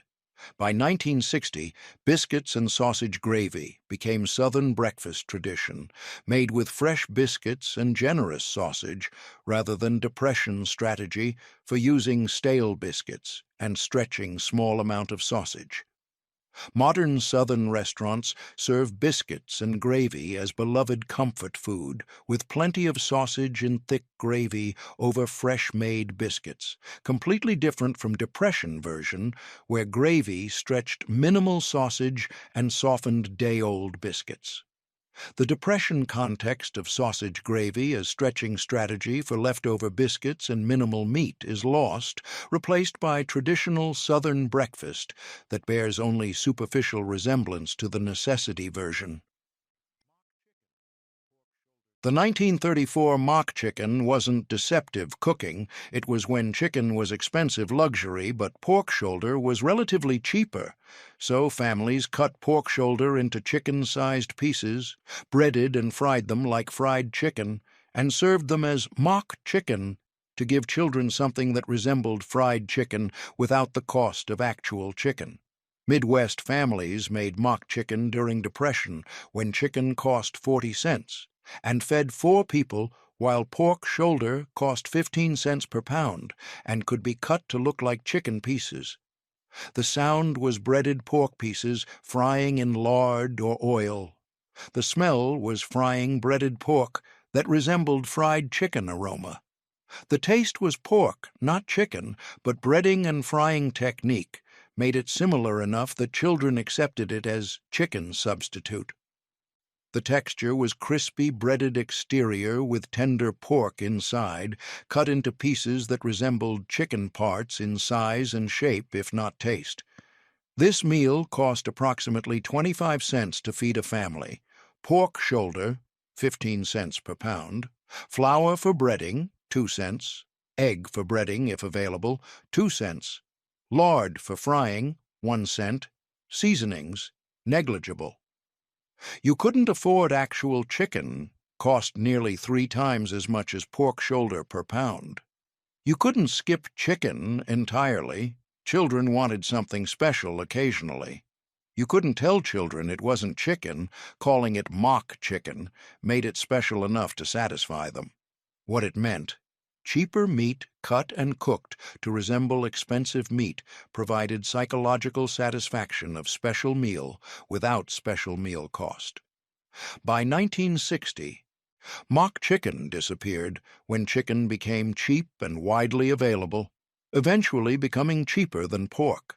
By 1960, biscuits and sausage gravy became Southern breakfast tradition, made with fresh biscuits and generous sausage, rather than Depression strategy for using stale biscuits and stretching small amount of sausage. Modern Southern restaurants serve biscuits and gravy as beloved comfort food, with plenty of sausage in thick gravy over fresh-made biscuits, completely different from Depression version, where gravy stretched minimal sausage and softened day-old biscuits. The Depression context of sausage gravy as stretching strategy for leftover biscuits and minimal meat is lost, replaced by traditional Southern breakfast that bears only superficial resemblance to the necessity version. The 1934 mock chicken wasn't deceptive cooking. It was when chicken was expensive luxury, but pork shoulder was relatively cheaper. So families cut pork shoulder into chicken-sized pieces, breaded and fried them like fried chicken, and served them as mock chicken to give children something that resembled fried chicken without the cost of actual chicken. Midwest families made mock chicken during Depression, when chicken cost 40 cents. And fed 4 people, while pork shoulder cost 15 cents per pound and could be cut to look like chicken pieces. The sound was breaded pork pieces frying in lard or oil. The smell was frying breaded pork that resembled fried chicken aroma. The taste was pork, not chicken, but breading and frying technique made it similar enough that children accepted it as chicken substitute. The texture was crispy breaded exterior with tender pork inside, cut into pieces that resembled chicken parts in size and shape, if not taste. This meal cost approximately 25 cents to feed a family. Pork shoulder, 15 cents per pound. Flour for breading, 2 cents. Egg for breading, if available, 2 cents. Lard for frying, 1 cent. Seasonings, negligible. You couldn't afford actual chicken, cost nearly 3 times as much as pork shoulder per pound. You couldn't skip chicken entirely. Children wanted something special occasionally. You couldn't tell children it wasn't chicken. Calling it mock chicken made it special enough to satisfy them. What it meant: cheaper meat cut and cooked to resemble expensive meat provided psychological satisfaction of special meal without special meal cost. By 1960, mock chicken disappeared when chicken became cheap and widely available, eventually becoming cheaper than pork.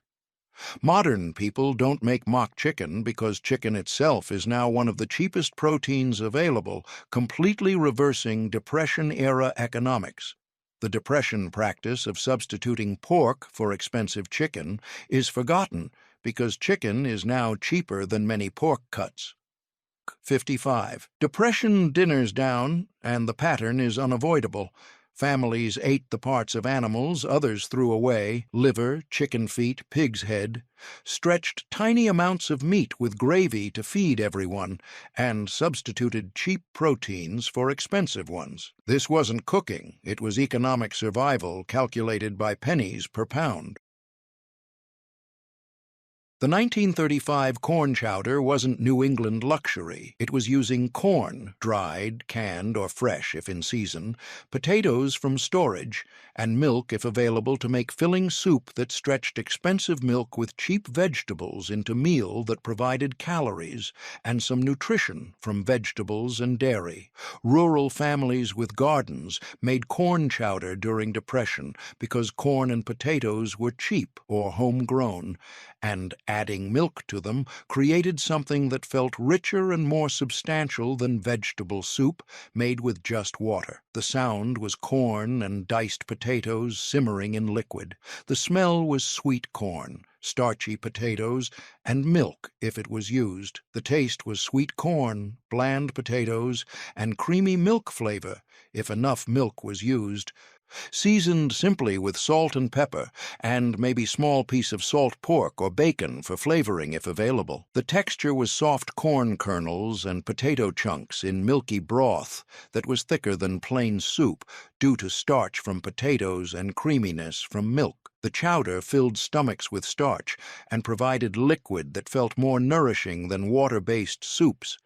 Modern people don't make mock chicken because chicken itself is now one of the cheapest proteins available, completely reversing Depression-era economics. The Depression practice of substituting pork for expensive chicken is forgotten because chicken is now cheaper than many pork cuts. 55. Depression dinners down, and the pattern is unavoidable. Families ate the parts of animals others threw away: liver, chicken feet, pig's head, stretched tiny amounts of meat with gravy to feed everyone, and substituted cheap proteins for expensive ones. This wasn't cooking, it was economic survival calculated by pennies per pound. The 1935 corn chowder wasn't New England luxury. It was using corn, dried, canned, or fresh if in season, potatoes from storage, and milk if available to make filling soup that stretched expensive milk with cheap vegetables into meal that provided calories and some nutrition from vegetables and dairy. Rural families with gardens made corn chowder during Depression because corn and potatoes were cheap or homegrown, and adding milk to them created something that felt richer and more substantial than vegetable soup made with just water. The sound was corn and diced potatoes simmering in liquid. The smell was sweet corn, starchy potatoes, and milk if it was used. The taste was sweet corn, bland potatoes, and creamy milk flavor if enough milk was used, seasoned simply with salt and pepper, and maybe small piece of salt pork or bacon for flavoring if available. The texture was soft corn kernels and potato chunks in milky broth that was thicker than plain soup due to starch from potatoes and creaminess from milk. The chowder filled stomachs with starch and provided liquid that felt more nourishing than water-based soups,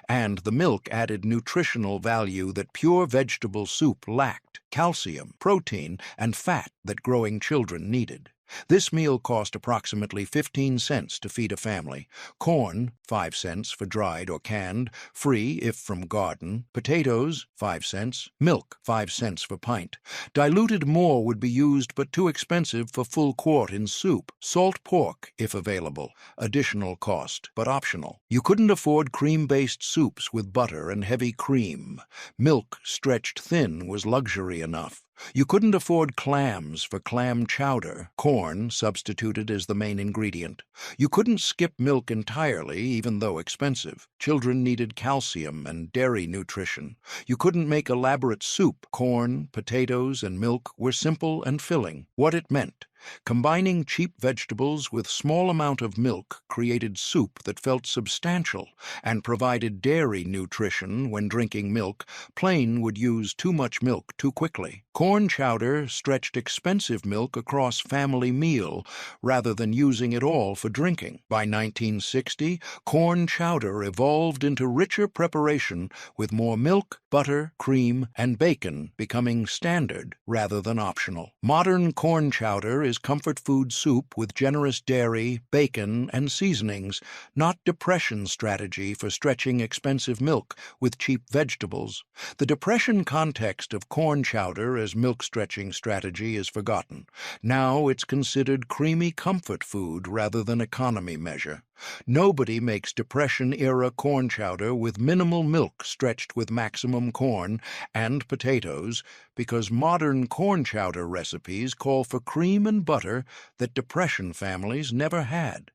and the milk added nutritional value that pure vegetable soup lacked: calcium, protein, and fat that growing children needed. This meal cost approximately 15 cents to feed a family. Corn, 5 cents for dried or canned, free if from garden. Potatoes, 5 cents. Milk, 5 cents for pint. Diluted more would be used but too expensive for full quart in soup. Salt pork, if available. Additional cost, but optional. You couldn't afford cream-based soups with butter and heavy cream. Milk stretched thin was luxury enough. You couldn't afford clams for clam chowder. Corn substituted as the main ingredient. You couldn't skip milk entirely, even though expensive. Children needed calcium and dairy nutrition. You couldn't make elaborate soup. Corn, potatoes, and milk were simple and filling. What it meant: combining cheap vegetables with small amount of milk created soup that felt substantial and provided dairy nutrition when drinking milk. Plain would use too much milk too quickly. Corn chowder stretched expensive milk across family meal rather than using it all for drinking. By 1960, corn chowder evolved into richer preparation with more milk, butter, cream, and bacon becoming standard rather than optional. Modern corn chowder is comfort food soup with generous dairy, bacon, and seasonings, not Depression strategy for stretching expensive milk with cheap vegetables. The Depression context of corn chowder as milk-stretching strategy is forgotten. Now it's considered creamy comfort food rather than economy measure. Nobody makes Depression-era corn chowder with minimal milk stretched with maximum corn and potatoes because modern corn chowder recipes call for cream and butter that Depression families never had.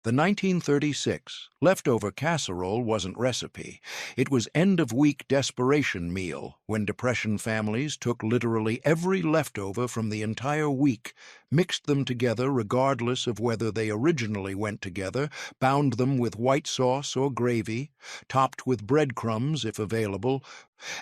The 1936 leftover casserole wasn't recipe. It was end-of-week desperation meal when Depression families took literally every leftover from the entire week, mixed them together regardless of whether they originally went together, bound them with white sauce or gravy, topped with breadcrumbs if available,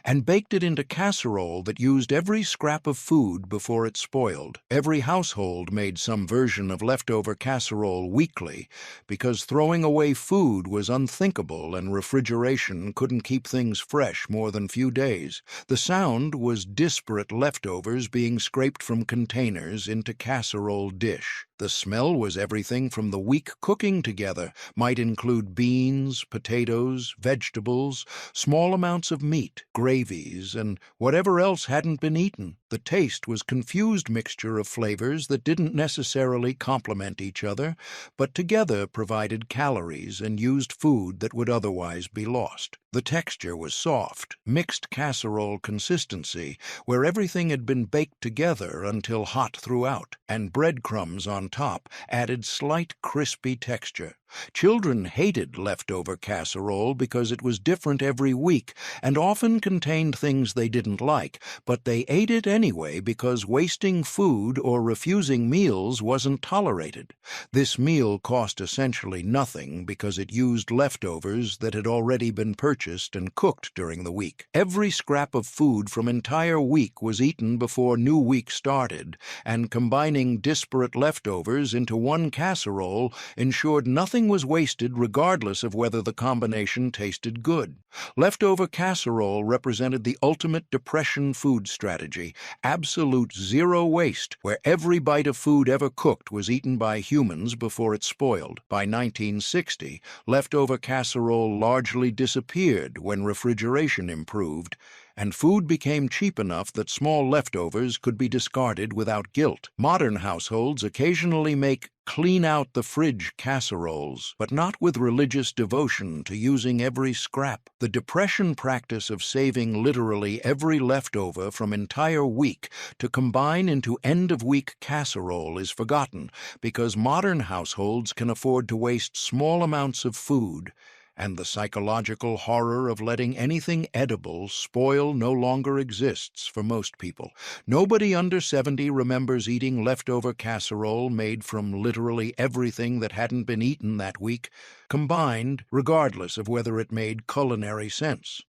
and baked it into casserole that used every scrap of food before it spoiled. Every household made some version of leftover casserole weekly, because throwing away food was unthinkable and refrigeration couldn't keep things fresh more than few days. The sound was disparate leftovers being scraped from containers into casserole dish. The smell was everything from the week cooking together, might include beans, potatoes, vegetables, small amounts of meat, gravies, and whatever else hadn't been eaten. The taste was confused mixture of flavors that didn't necessarily complement each other, but together provided calories and used food that would otherwise be lost. The texture was soft, mixed casserole consistency, where everything had been baked together until hot throughout, and breadcrumbs on top added slight crispy texture. Children hated leftover casserole because it was different every week and often contained things they didn't like, but they ate it anyway because wasting food or refusing meals wasn't tolerated. This meal cost essentially nothing because it used leftovers that had already been purchased and cooked during the week. Every scrap of food from entire week was eaten before new week started, and combining disparate leftovers into one casserole ensured nothing was wasted regardless of whether the combination tasted good. Leftover casserole represented the ultimate Depression food strategy, absolute zero waste, where every bite of food ever cooked was eaten by humans before it spoiled. By 1960, leftover casserole largely disappeared when refrigeration improved, and food became cheap enough that small leftovers could be discarded without guilt. Modern households occasionally make clean-out-the-fridge casseroles, but not with religious devotion to using every scrap. The Depression practice of saving literally every leftover from entire week to combine into end-of-week casserole is forgotten because modern households can afford to waste small amounts of food, and the psychological horror of letting anything edible spoil no longer exists for most people. Nobody under 70 remembers eating leftover casserole made from literally everything that hadn't been eaten that week, combined regardless of whether it made culinary sense.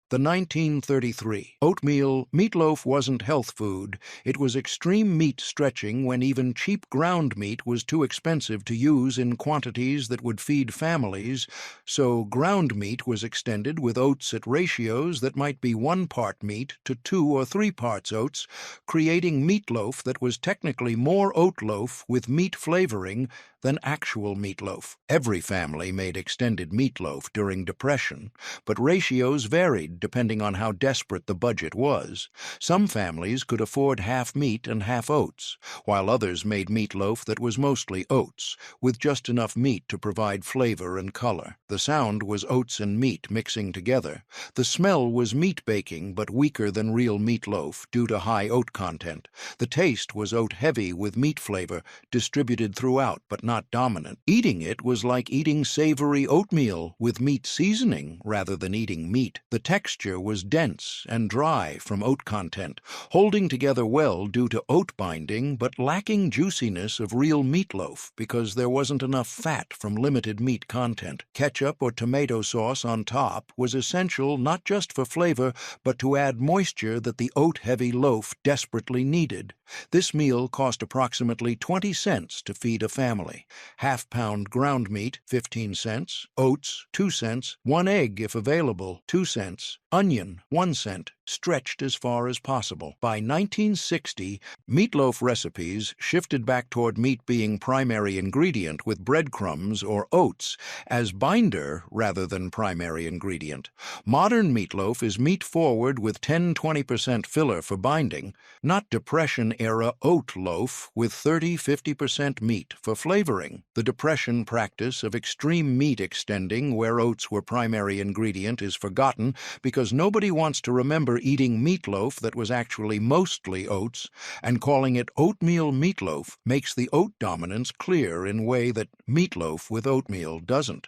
The 1933 oatmeal meatloaf wasn't health food. It was extreme meat stretching when even cheap ground meat was too expensive to use in quantities that would feed families, so ground meat was extended with oats at ratios that might be 1 part meat to 2 or 3 parts oats, creating meatloaf that was technically more oat loaf with meat flavoring than actual meatloaf. Every family made extended meatloaf during Depression, but ratios varied depending on how desperate the budget was. Some families could afford half meat and half oats, while others made meatloaf that was mostly oats, with just enough meat to provide flavor and color. The sound was oats and meat mixing together. The smell was meat baking, but weaker than real meatloaf due to high oat content. The taste was oat-heavy with meat flavor, distributed throughout but not dominant. Eating it was like eating savory oatmeal with meat seasoning rather than eating meat. The texture was dense and dry from oat content, holding together well due to oat binding but lacking juiciness of real meatloaf because there wasn't enough fat from limited meat content. Ketchup or tomato sauce on top was essential not just for flavor but to add moisture that the oat-heavy loaf desperately needed. This meal cost approximately 20 cents to feed a family. Half-pound ground meat, 15 cents, oats, 2 cents, 1 egg if available, 2 cents, onion, 1 cent, stretched as far as possible. By 1960, meatloaf recipes shifted back toward meat being primary ingredient with breadcrumbs or oats as binder rather than primary ingredient. Modern meatloaf is meat-forward with 10-20% filler for binding, not Depression-era oat loaf with 30-50% meat for flavoring. The Depression practice of extreme meat extending where oats were primary ingredient is forgotten because nobody wants to remember eating meatloaf that was actually mostly oats, and calling it oatmeal meatloaf makes the oat dominance clear in a way that meatloaf with oatmeal doesn't.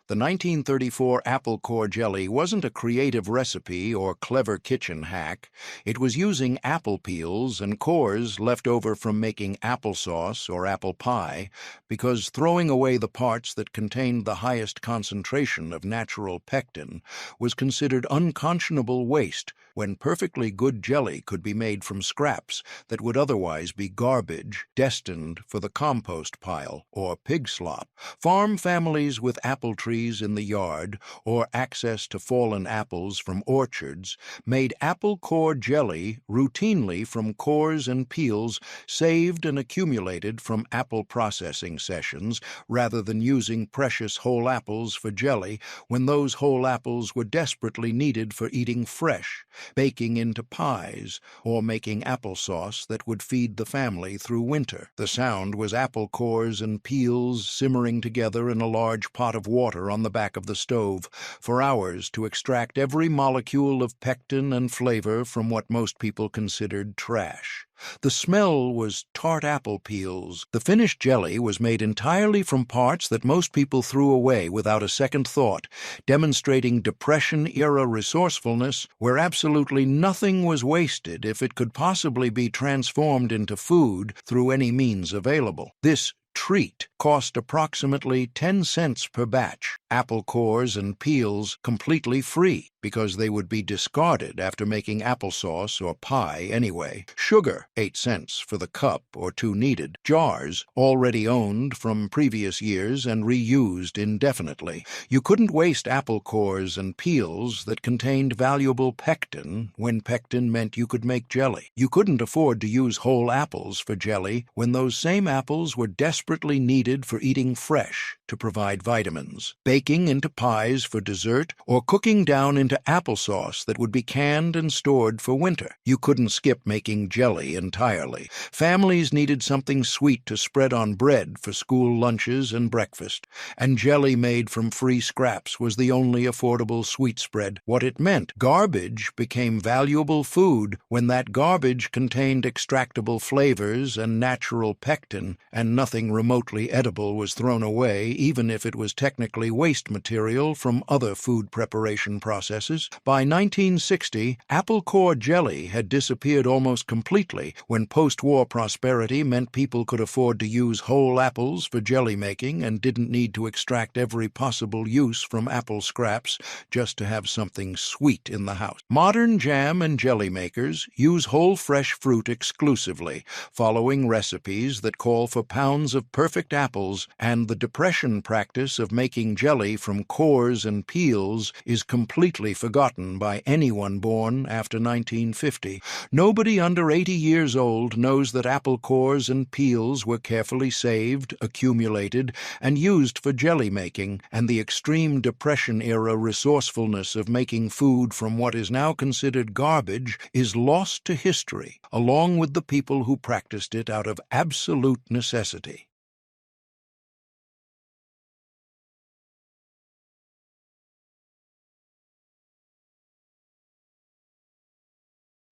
The 1934 apple core jelly wasn't a creative recipe or clever kitchen hack. It was using apple peels and cores left over from making applesauce or apple pie, because throwing away the parts that contained the highest concentration of natural pectin was considered unconscionable waste when perfectly good jelly could be made from scraps that would otherwise be garbage destined for the compost pile or pig slop. Farm families with apple trees in the yard or access to fallen apples from orchards made apple core jelly routinely from cores and peels saved and accumulated from apple processing sessions, rather than using precious whole apples for jelly when those whole apples were desperately needed for eating fresh, baking into pies, or making applesauce that would feed the family through winter. The sound was apple cores and peels simmering together in a large pot of water on the back of the stove for hours to extract every molecule of pectin and flavor from what most people considered trash. The smell was tart apple peels. The finished jelly was made entirely from parts that most people threw away without a second thought, demonstrating Depression-era resourcefulness where absolutely nothing was wasted if it could possibly be transformed into food through any means available. This treat cost approximately 10 cents per batch, apple cores and peels completely free because they would be discarded after making applesauce or pie anyway. Sugar, 8 cents for the cup or two needed. Jars, already owned from previous years and reused indefinitely. You couldn't waste apple cores and peels that contained valuable pectin when pectin meant you could make jelly. You couldn't afford to use whole apples for jelly when those same apples were desperately needed for eating fresh to provide vitamins. Baking into pies for dessert or cooking down into applesauce that would be canned and stored for winter. You couldn't skip making jelly entirely. Families needed something sweet to spread on bread for school lunches and breakfast, and jelly made from free scraps was the only affordable sweet spread. What it meant, garbage became valuable food when that garbage contained extractable flavors and natural pectin, and nothing remotely edible was thrown away, even if it was technically waste material from other food preparation processes. By 1960, apple core jelly had disappeared almost completely when post-war prosperity meant people could afford to use whole apples for jelly making and didn't need to extract every possible use from apple scraps just to have something sweet in the house. Modern jam and jelly makers use whole fresh fruit exclusively, following recipes that call for pounds of perfect apples, and the Depression practice of making jelly from cores and peels is completely forgotten by anyone born after 1950. Nobody under 80 years old knows that apple cores and peels were carefully saved, accumulated, and used for jelly making, and the extreme Depression-era resourcefulness of making food from what is now considered garbage is lost to history, along with the people who practiced it out of absolute necessity.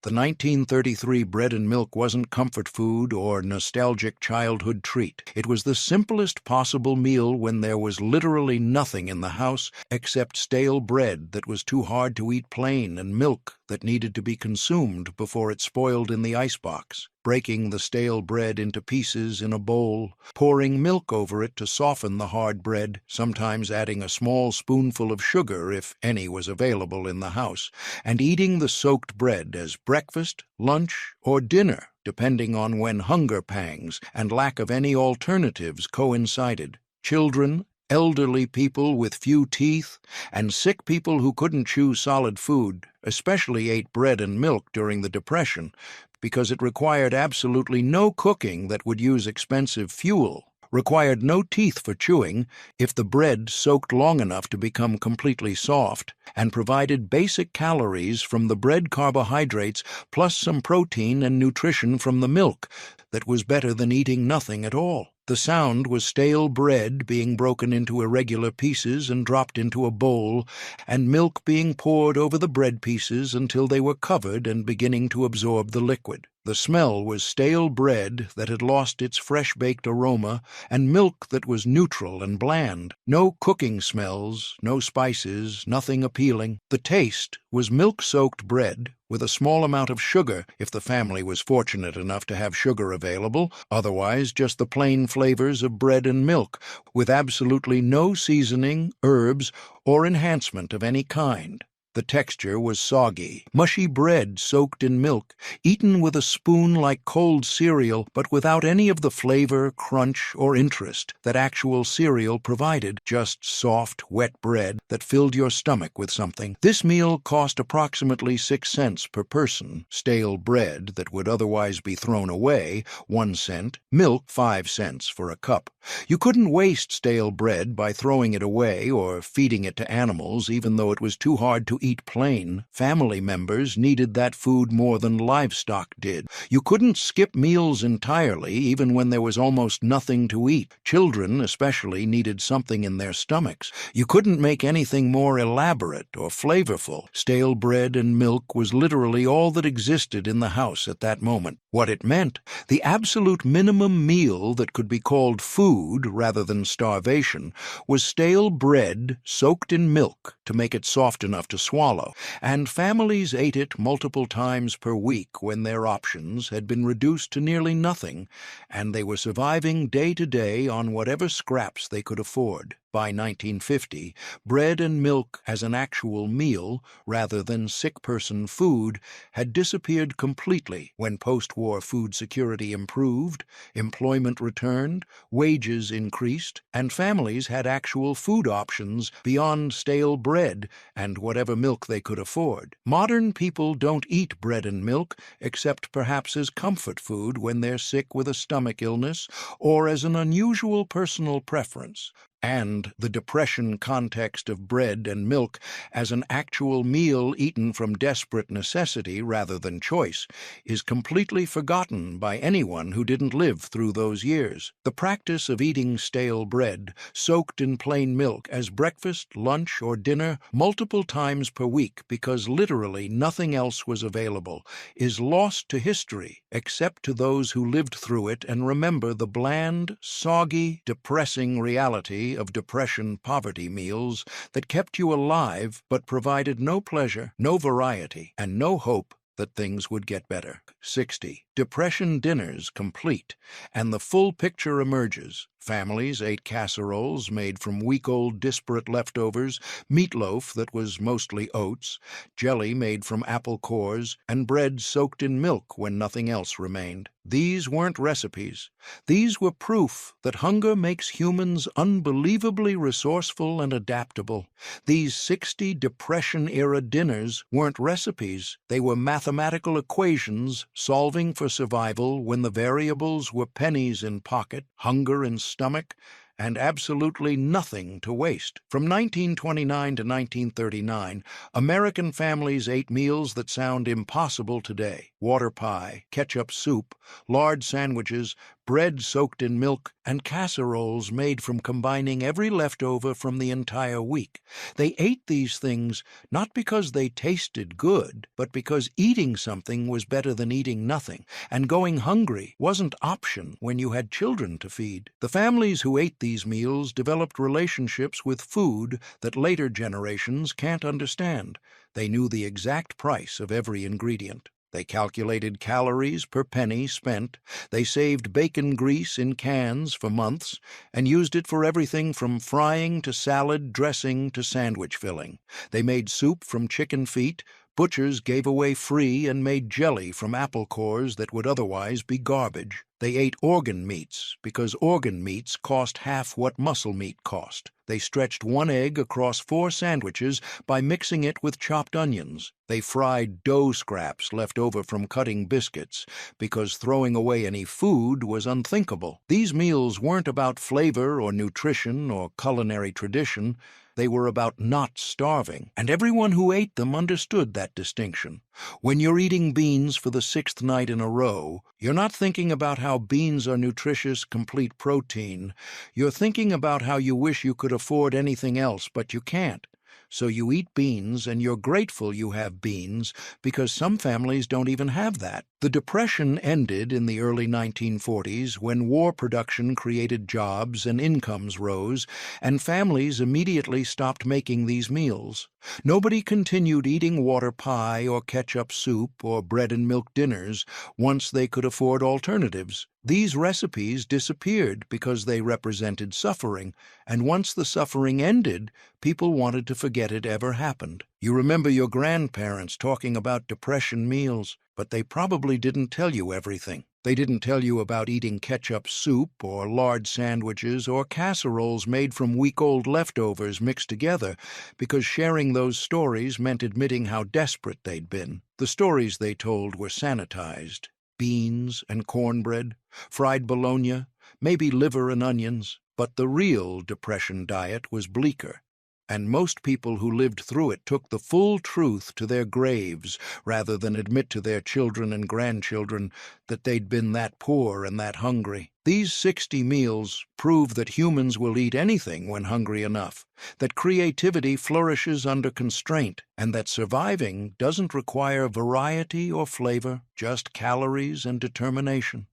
The 1933 bread and milk wasn't comfort food or nostalgic childhood treat. It was the simplest possible meal when there was literally nothing in the house except stale bread that was too hard to eat plain and milk that needed to be consumed before it spoiled in the icebox. Breaking the stale bread into pieces in a bowl, pouring milk over it to soften the hard bread, sometimes adding a small spoonful of sugar if any was available in the house, and eating the soaked bread as breakfast, lunch, or dinner, depending on when hunger pangs and lack of any alternatives coincided. Children, elderly people with few teeth, and sick people who couldn't chew solid food especially ate bread and milk during the Depression because it required absolutely no cooking that would use expensive fuel, required no teeth for chewing if the bread soaked long enough to become completely soft, and provided basic calories from the bread carbohydrates plus some protein and nutrition from the milk that was better than eating nothing at all. The sound was stale bread being broken into irregular pieces and dropped into a bowl, and milk being poured over the bread pieces until they were covered and beginning to absorb the liquid. The smell was stale bread that had lost its fresh-baked aroma and milk that was neutral and bland. No cooking smells, no spices, nothing appealing. The taste was milk-soaked bread with a small amount of sugar if the family was fortunate enough to have sugar available, otherwise just the plain flavors of bread and milk, with absolutely no seasoning, herbs, or enhancement of any kind. The texture was soggy, mushy bread soaked in milk, eaten with a spoon like cold cereal, but without any of the flavor, crunch, or interest that actual cereal provided, just soft, wet bread that filled your stomach with something. This meal cost approximately 6 cents per person. Stale bread that would otherwise be thrown away, 1 cent, milk 5 cents for a cup. You couldn't waste stale bread by throwing it away or feeding it to animals, even though it was too hard to eat plain. Family members needed that food more than livestock did. You couldn't skip meals entirely, even when there was almost nothing to eat. Children, especially, needed something in their stomachs. You couldn't make anything more elaborate or flavorful. Stale bread and milk was literally all that existed in the house at that moment. What it meant, the absolute minimum meal that could be called food rather than starvation, was stale bread soaked in milk to make it soft enough to swallow, and families ate it multiple times per week when their options had been reduced to nearly nothing, and they were surviving day to day on whatever scraps they could afford. By 1950, bread and milk as an actual meal, rather than sick-person food, had disappeared completely when post-war food security improved, employment returned, wages increased, and families had actual food options beyond stale bread and whatever milk they could afford. Modern people don't eat bread and milk except perhaps as comfort food when they're sick with a stomach illness or as an unusual personal preference. And the Depression context of bread and milk as an actual meal eaten from desperate necessity rather than choice is completely forgotten by anyone who didn't live through those years. The practice of eating stale bread, soaked in plain milk, as breakfast, lunch, or dinner multiple times per week because literally nothing else was available, is lost to history except to those who lived through it and remember the bland, soggy, depressing reality of Depression poverty meals that kept you alive but provided no pleasure, no variety, and no hope that things would get better. 60. Depression dinners complete, and the full picture emerges. Families ate casseroles made from week-old disparate leftovers, meatloaf that was mostly oats, jelly made from apple cores, and bread soaked in milk when nothing else remained. These weren't recipes. These were proof that hunger makes humans unbelievably resourceful and adaptable. These 60 Depression-era dinners weren't recipes. They were mathematical equations solving for survival when the variables were pennies in pocket, hunger in stomach, and absolutely nothing to waste. From 1929 to 1939, American families ate meals that sound impossible today: water pie, ketchup soup, lard sandwiches, bread soaked in milk, and casseroles made from combining every leftover from the entire week. They ate these things not because they tasted good, but because eating something was better than eating nothing, and going hungry wasn't option when you had children to feed. The families who ate these meals developed relationships with food that later generations can't understand. They knew the exact price of every ingredient. They calculated calories per penny spent. They saved bacon grease in cans for months and used it for everything from frying to salad dressing to sandwich filling. They made soup from chicken feet. Butchers gave away free and made jelly from apple cores that would otherwise be garbage. They ate organ meats because organ meats cost half what muscle meat cost. They stretched 1 egg across 4 sandwiches by mixing it with chopped onions. They fried dough scraps left over from cutting biscuits because throwing away any food was unthinkable. These meals weren't about flavor or nutrition or culinary tradition. They were about not starving, and everyone who ate them understood that distinction. When you're eating beans for the 6th night in a row, you're not thinking about how beans are nutritious, complete protein. You're thinking about how you wish you could afford anything else, but you can't. So you eat beans, and you're grateful you have beans, because some families don't even have that. The Depression ended in the early 1940s when war production created jobs and incomes rose, and families immediately stopped making these meals. Nobody continued eating water pie or ketchup soup or bread and milk dinners once they could afford alternatives. These recipes disappeared because they represented suffering, and once the suffering ended, people wanted to forget it ever happened. You remember your grandparents talking about Depression meals, but they probably didn't tell you everything. They didn't tell you about eating ketchup soup or lard sandwiches or casseroles made from week-old leftovers mixed together, because sharing those stories meant admitting how desperate they'd been. The stories they told were sanitized. Beans and cornbread, fried bologna, maybe liver and onions, but the real Depression diet was bleaker. And most people who lived through it took the full truth to their graves rather than admit to their children and grandchildren that they'd been that poor and that hungry. These 60 meals prove that humans will eat anything when hungry enough, that creativity flourishes under constraint, and that surviving doesn't require variety or flavor, just calories and determination.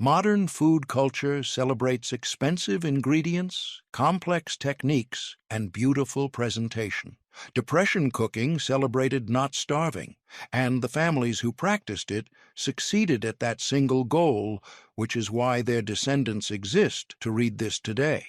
Modern food culture celebrates expensive ingredients, complex techniques, and beautiful presentation. Depression cooking celebrated not starving, and the families who practiced it succeeded at that single goal, which is why their descendants exist to read this today.